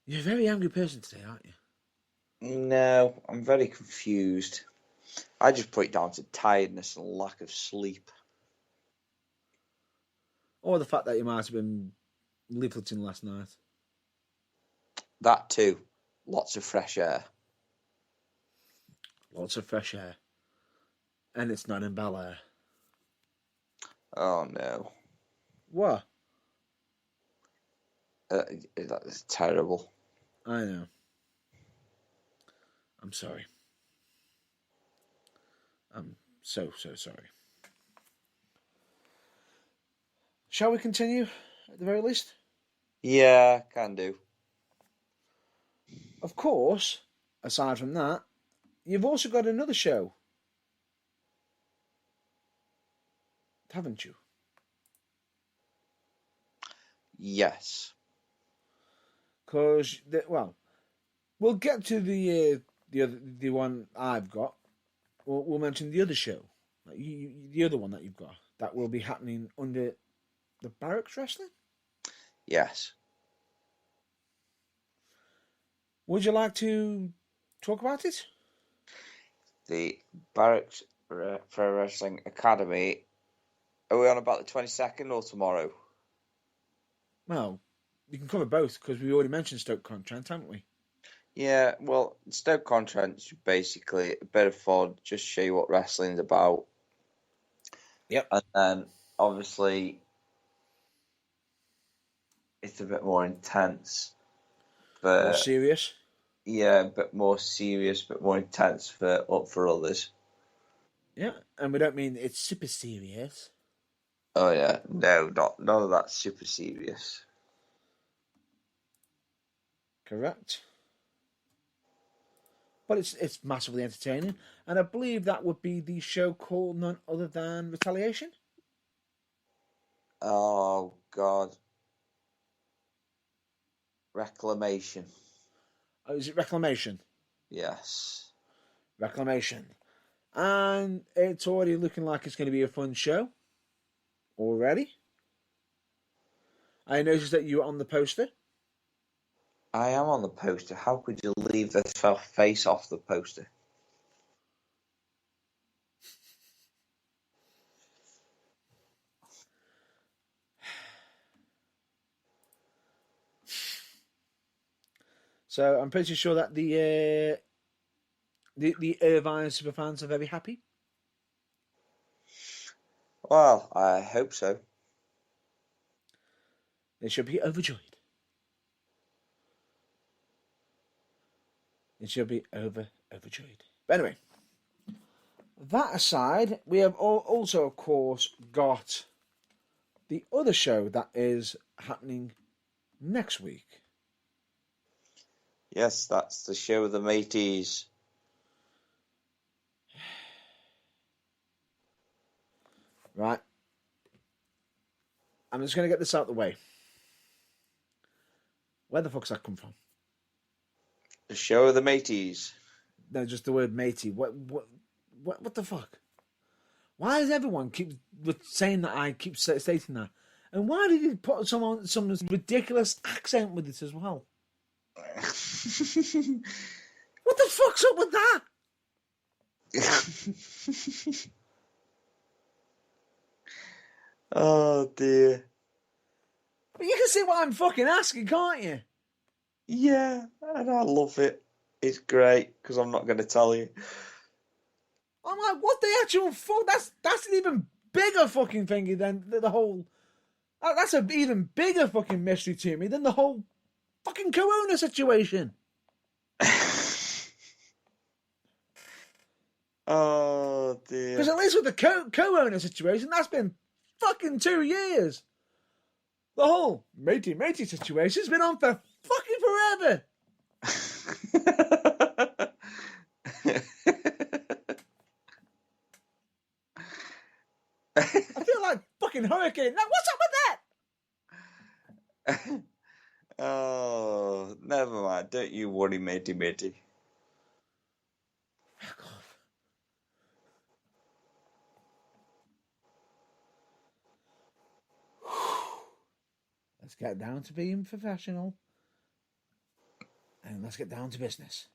You're a very angry person today, aren't you? No, I'm very confused. I just put it down to tiredness and lack of sleep. Or the fact that you might have been leafleting last night. That too. Lots of fresh air. Lots of fresh air. And it's not in Bel Air. Oh no. What? That is terrible. I know. I'm sorry. I'm so sorry. Shall we continue at the very least? Yeah, can do. Of course, aside from that, you've also got another show. Haven't you? Yes. Because, we'll get to the one I've got. We'll mention the other show, the other one that you've got, that will be happening under the Barracks Wrestling. Yes. Would you like to talk about it? The Barracks Pro Wrestling Academy. Are we on about the 22nd or tomorrow? Well, you can cover both because we already mentioned Stoke-on-Trent, haven't we? Yeah, well, Stoke-on-Trent is basically a bit of fun, just show you what wrestling's about. Yep. And then, obviously, it's a bit more intense. For, more serious? Yeah, a bit more serious, a bit more intense for others. Yeah, and we don't mean it's super serious. Oh yeah, no, none of that's super serious. Correct. But it's massively entertaining, and I believe that would be the show called none other than Retaliation. Oh God, Reclamation. Oh, is it Reclamation? Yes. Reclamation. And it's already looking like it's going to be a fun show. Already. I noticed that you were on the poster. I am on the poster. How could you leave this face off the poster? So I'm pretty sure that the Irvine superfans are very happy. Well, I hope so. They should be overjoyed. They should be overjoyed. But anyway, that aside, we have also, of course, got the other show that is happening next week. Yes, that's the show of the mateys. Right. I'm just going to get this out of the way. Where the fuck's that come from? The show of the mateys. No, just the word matey. What the fuck? Why does everyone keep saying that? I keep stating that, and why did he put some ridiculous accent with it as well? What the fuck's up with that? Oh dear. But you can see what I'm fucking asking, can't you? Yeah, and I love it. It's great because I'm not going to tell you. I'm like, what the actual fuck? That's an even bigger fucking thingy than the whole. That's an even bigger fucking mystery to me than the whole fucking Corona situation. Oh dear. Because at least with the co-owner situation, that's been fucking 2 years. The whole matey situation's been on for fucking forever. I feel like fucking hurricane. Now, what's up with that? Oh, never mind. Don't you worry, matey. Let's get down to being professional. And let's get down to business.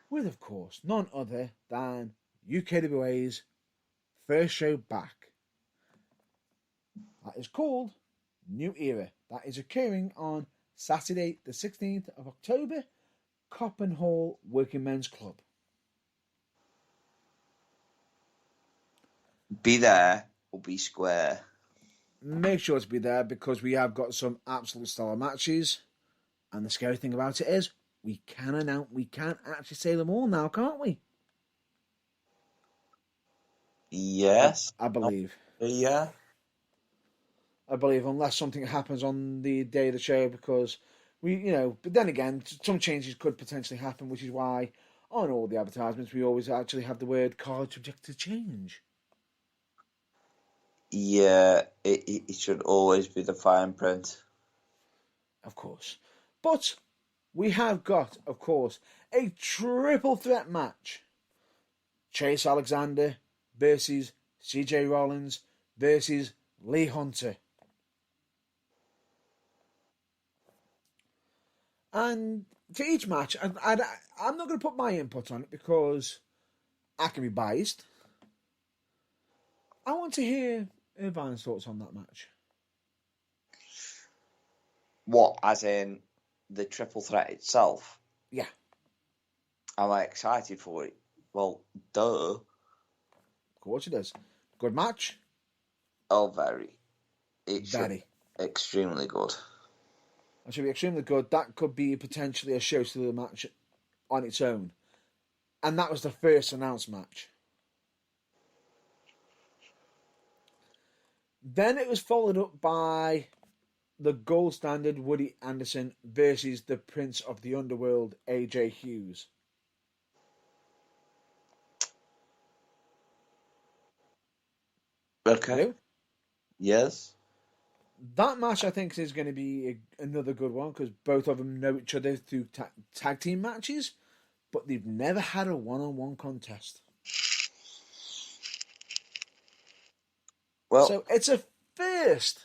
With, of course, none other than UKWA's first show back. That is called New Era. That is occurring on Saturday, the 16th of October, Coppin Hall Working Men's Club. Be there or be square. Make sure to be there because we have got some absolute stellar matches. And the scary thing about it is we can't actually say them all now, can't we? Yes. I believe. Yeah. I believe, unless something happens on the day of the show, because but then again, some changes could potentially happen, which is why on all the advertisements we always actually have the word card subject to change. Yeah, it should always be the fine print. Of course. But we have got, of course, a triple threat match. Chase Alexander versus CJ Rollins versus Lee Hunter. And for each match, I'm not going to put my input on it because I can be biased. I want to hear Irvine's thoughts on that match. What, as in the triple threat itself? Yeah. Am I excited for it? Well, duh. Of course it is. Good match? Oh, very. It should Very. be extremely good. It should be extremely good. That could be potentially a showstealer match on its own. And that was the first announced match. Then it was followed up by the gold standard Woody Anderson versus the Prince of the Underworld, AJ Hughes. Okay. Hello? Yes. That match, I think, is going to be another good one because both of them know each other through tag team matches, but they've never had a one-on-one contest. Well, so it's a first.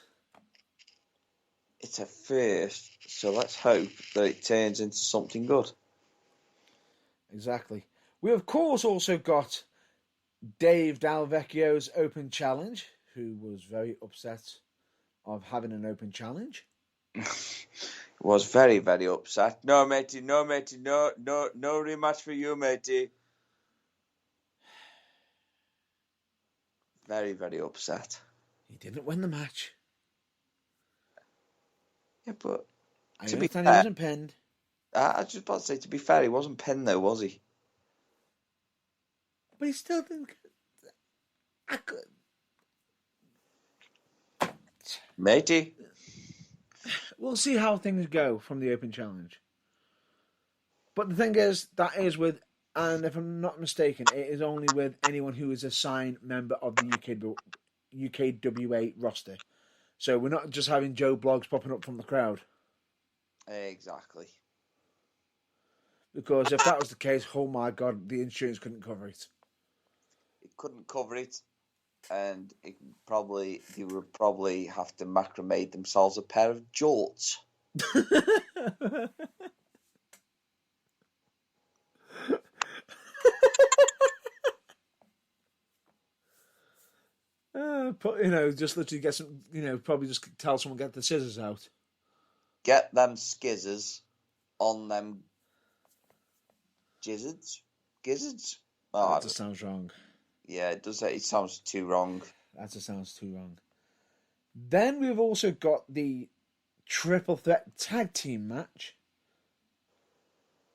It's a first, so let's hope that it turns into something good. Exactly. We, of course, also got Dave Dalvecchio's open challenge, who was very upset of having an open challenge. Was very, very upset. No, matey, no rematch for you, matey. Very, very upset. He didn't win the match. Yeah, but I to be understand fair, he wasn't pinned. I was just about to say, to be fair, he wasn't pinned though, was he? But he still didn't. I could. Matey? We'll see how things go from the open challenge. But the thing is, that is with, and if I'm not mistaken, it is only with anyone who is a signed member of the UKWA roster. So we're not just having Joe Bloggs popping up from the crowd. Exactly. Because if that was the case, oh my God, the insurance couldn't cover it. It couldn't cover it, and they would probably have to macrame themselves a pair of jorts. Just literally get some, probably just tell someone get the scissors out. Get them skizzers on them gizzards? Gizzards? Oh, That just sounds wrong. Yeah, it does. It sounds too wrong. That just sounds too wrong. Then we've also got the triple threat tag team match,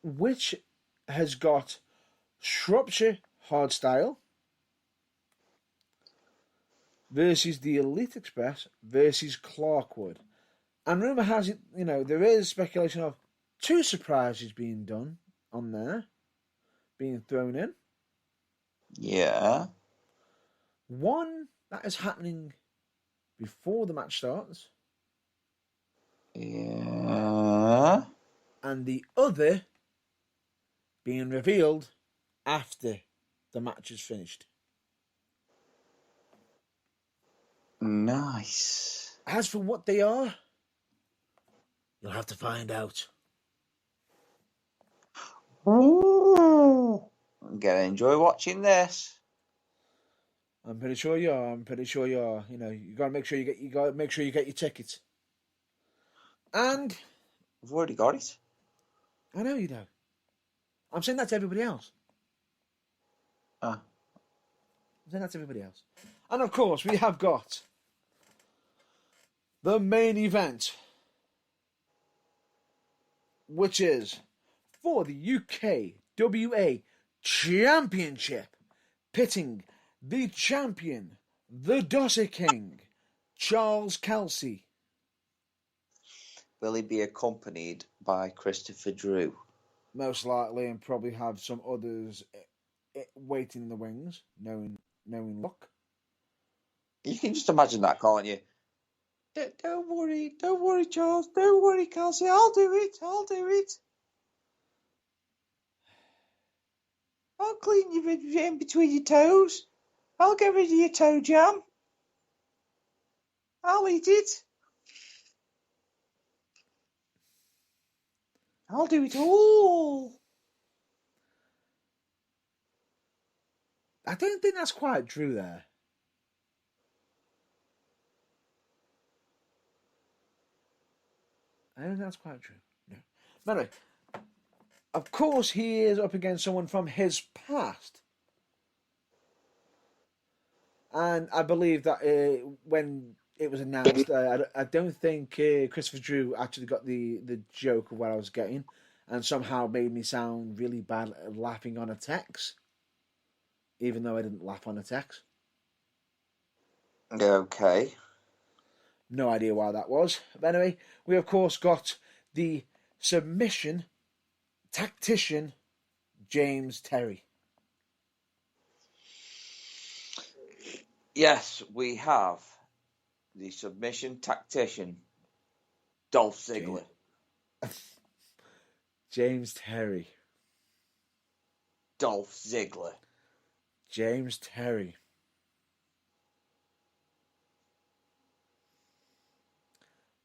which has got Shropshire Hardstyle versus the Elite Express versus Clarkwood. And rumour has it, there is speculation of 2 surprises being done on there, being thrown in. Yeah. One that is happening before the match starts. Yeah. And the other being revealed after the match is finished. Nice. As for what they are, you'll have to find out. Ooh. I'm gonna enjoy watching this. I'm pretty sure you are. You gotta make sure you get your tickets. And I've already got it. I know you do. I'm saying that to everybody else. Ah. I'm saying that to everybody else. And of course, we have got the main event, which is for the UKWA Championship, pitting the champion, the Dosser King, Charles Kelsey. Will he be accompanied by Christopher Drew? Most likely, and probably have some others waiting in the wings, knowing luck. You can just imagine that, can't you? Don't worry, Charles. Don't worry, Kelsey. I'll do it. I'll clean you in between your toes. I'll get rid of your toe jam. I'll eat it. I'll do it all. I don't think that's quite Drew there. I don't think that's quite true. No. Anyway, of course, he is up against someone from his past. And I believe that when it was announced, I don't think Christopher Drew actually got the joke of what I was getting, and somehow made me sound really bad at laughing on a text, even though I didn't laugh on a text. Okay. No idea why that was. But anyway, we of course got the submission tactician, James Terry. Yes, we have the submission tactician, Dolph Ziggler. James Terry. Dolph Ziggler. James Terry.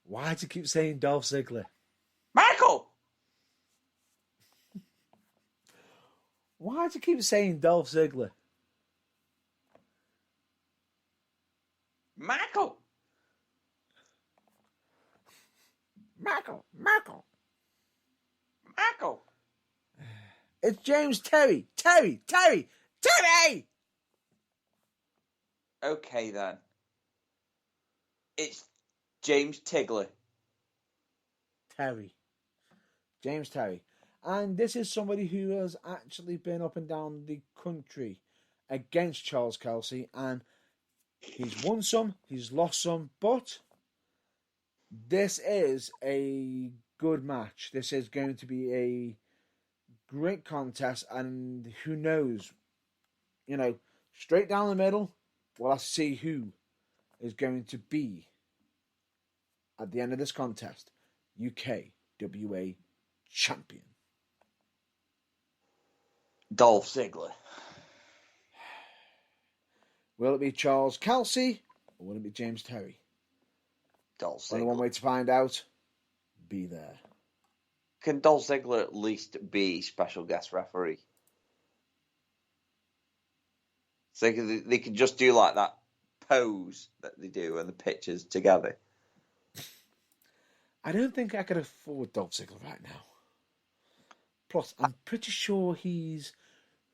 Why do you keep saying Dolph Ziggler? Michael! Why do you keep saying Dolph Ziggler? Michael! Michael! It's James Terry! Terry! Okay then. It's James Tigler. Terry. James Terry. And this is somebody who has actually been up and down the country against Charles Kelsey, and he's won some, he's lost some, but this is a good match. This is going to be a great contest, and who knows, straight down the middle, we'll have to see who is going to be at the end of this contest, UKWA champion. Dolph Ziggler. Will it be Charles Kelsey or will it be James Terry? Dolph Ziggler. Only one way to find out. Be there. Can Dolph Ziggler at least be special guest referee? So they can just do like that pose that they do and the pictures together. I don't think I could afford Dolph Ziggler right now. Plus, I'm pretty sure he's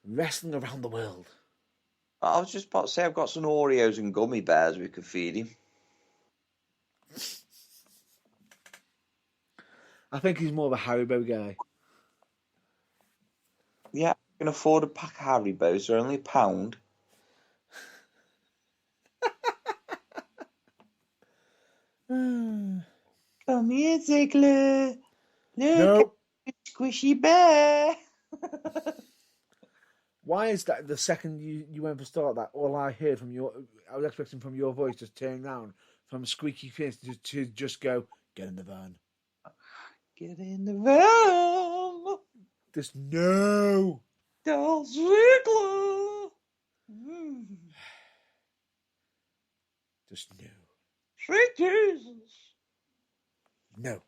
wrestling around the world. I was just about to say, I've got some Oreos and gummy bears we could feed him. I think he's more of a Haribo guy. Yeah, I can afford a pack of Haribos. They're only £1. Come here, Ziggler. Look at the squishy bear. Why is that the second you went for start that all I heard from I was expecting from your voice to turn round from squeaky face to just go, get in the van. Get in the van. Just no. Dolph Ziggler. Just no. Sweet Jesus. No.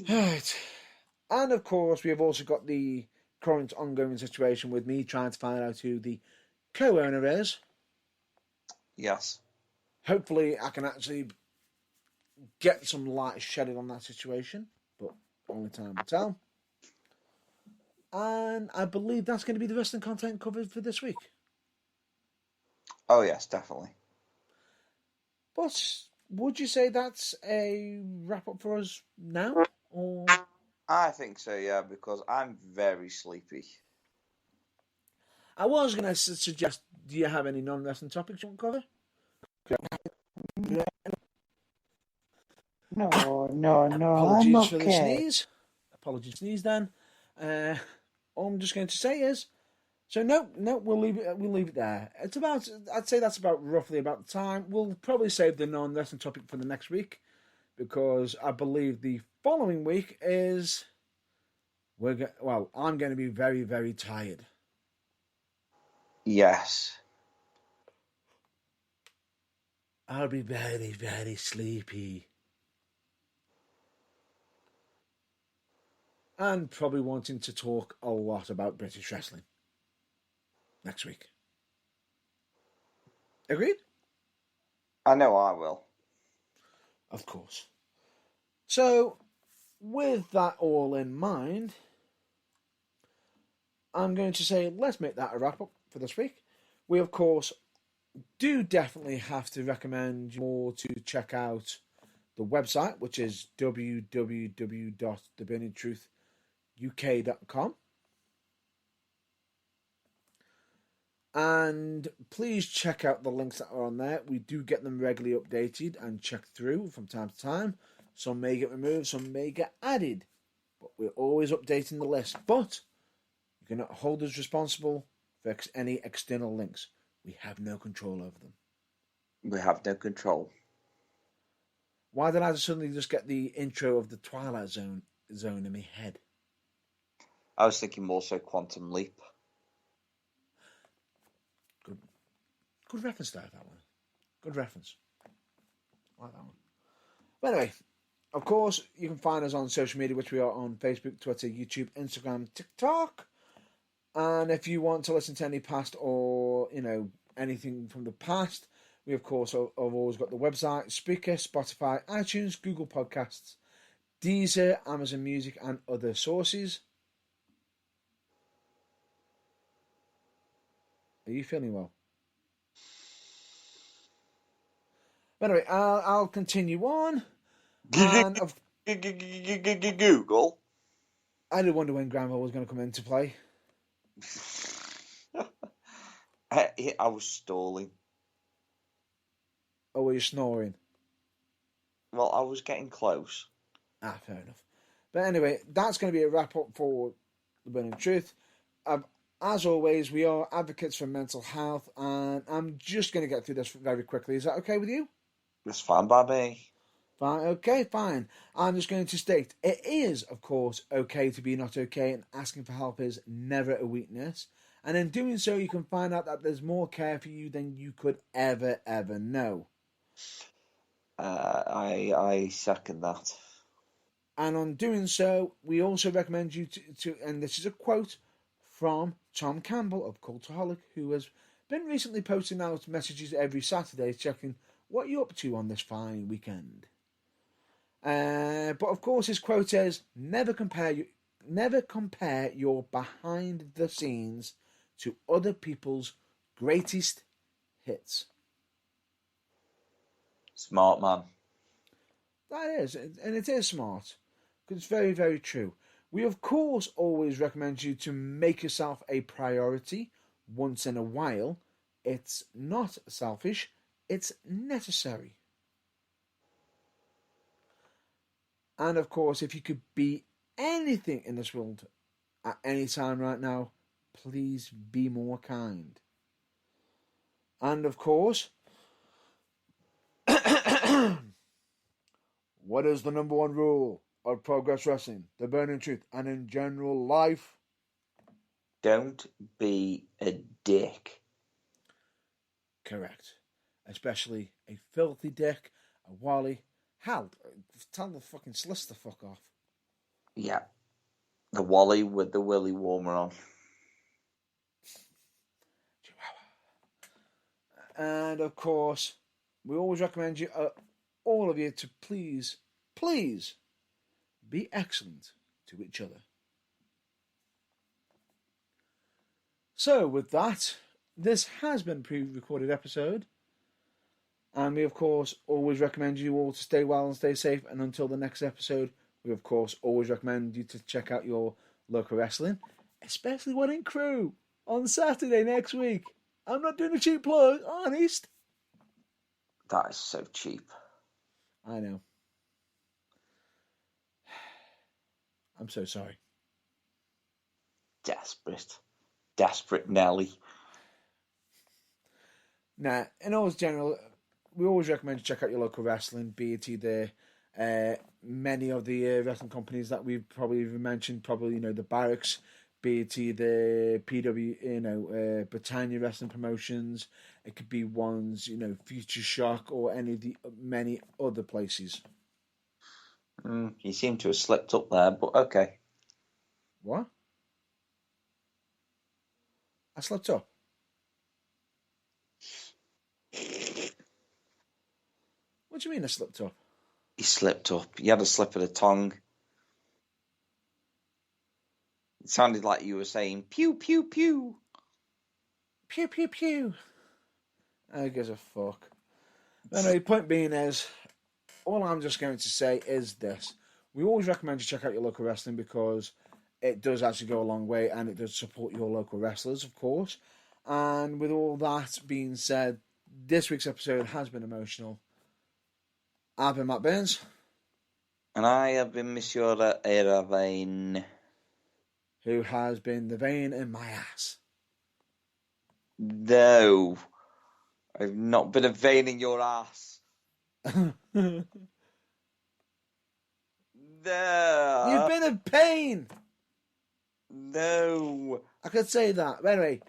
Right. And of course, we have also got the current ongoing situation with me trying to find out who the co-owner is. Yes. Hopefully, I can actually get some light shedded on that situation, but only time will tell. And I believe that's going to be the wrestling content covered for this week. Oh, yes, definitely. But would you say that's a wrap-up for us now? Or... I think so, yeah, because I'm very sleepy. I was going to suggest, do you have any non-wrestling topics you want to cover? No, Apologies I'm okay. for the sneeze. Apologies, sneeze then. All I'm just going to say is, so no, we'll leave it there. It's about, I'd say that's about roughly about the time. We'll probably save the non-wrestling topic for the next week, because I believe the following week is, I'm going to be very, very tired. Yes. I'll be very, very sleepy. And probably wanting to talk a lot about British wrestling next week. Agreed? I know I will. Of course. So, with that all in mind, I'm going to say let's make that a wrap-up for this week. We, of course, do definitely have to recommend more to check out the website, which is www.theburningtruthuk.com. And please check out the links that are on there. We do get them regularly updated and checked through from time to time. Some may get removed, some may get added. But we're always updating the list. But you cannot hold us responsible for any external links. We have no control over them. We have no control. Why did I suddenly just get the intro of the Twilight Zone in my head? I was thinking more so Quantum Leap. Good reference there, that one. Good reference. I like that one. But anyway, of course, you can find us on social media, which we are on Facebook, Twitter, YouTube, Instagram, TikTok. And if you want to listen to any past or, anything from the past, we, of course, have always got the website, Spreaker, Spotify, iTunes, Google Podcasts, Deezer, Amazon Music, and other sources. Are you feeling well? Anyway, I'll continue on. And Google. I did wonder when Granville was going to come into play. I was stalling. Oh, were you snoring? Well, I was getting close. Fair enough. But anyway, that's going to be a wrap up for The Burning Truth. As always, we are advocates for mental health, and I'm just going to get through this very quickly. Is that okay with you? It's fine by me. Fine, okay, fine. I'm just going to state, it is, of course, okay to be not okay, and asking for help is never a weakness. And in doing so, you can find out that there's more care for you than you could ever know. I second that. And on doing so, we also recommend you to and this is a quote from Tom Campbell of Cultaholic, who has been recently posting out messages every Saturday checking what you're up to on this fine weekend. But of course, his quote is, never compare your behind the scenes to other people's greatest hits. Smart man. That is, and it is smart, because it's very, very true. We, of course, always recommend you to make yourself a priority once in a while. It's not selfish, it's necessary. And, of course, if you could be anything in this world at any time right now, please be more kind. And, of course, what is the number one rule of Progress Wrestling, The Burning Truth, and in general life? Don't be a dick. Correct. Especially a filthy dick, a wally. Hell, tell the fucking sliss the fuck off. Yeah. The Wally with the willy warmer on. And of course, we always recommend you, all of you, to please be excellent to each other. So with that, this has been a pre-recorded episode. And we, of course, always recommend you all to stay well and stay safe. And until the next episode, we, of course, always recommend you to check out your local wrestling, especially one in Crewe on Saturday next week. I'm not doing a cheap plug, honest. That is so cheap. I know. I'm so sorry. Desperate Nelly. Nah, in all general, we always recommend you check out your local wrestling, be it either many of the wrestling companies that we've probably even mentioned, probably, the Barracks, be it either PW, Britannia Wrestling Promotions, it could be ones, Future Shock, or any of the many other places. You seem to have slipped up there, but okay. What? I slipped up? What do you mean I slipped up? You slipped up. You had a slip of the tongue. It sounded like you were saying, pew, pew, pew. Pew, pew, pew. I gives a fuck. Anyway, point being is, all I'm just going to say is this. We always recommend you check out your local wrestling because it does actually go a long way and it does support your local wrestlers, of course. And with all that being said, this week's episode has been emotional. I've been Matt Burns. And I have been Monsieur Eravain. Who has been the vein in my ass. No. I've not been a vein in your ass. No. You've been a pain. No. I could say that. But anyway,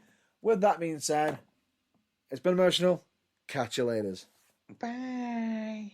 with that being said, it's been emotional. Catch you later. Bye.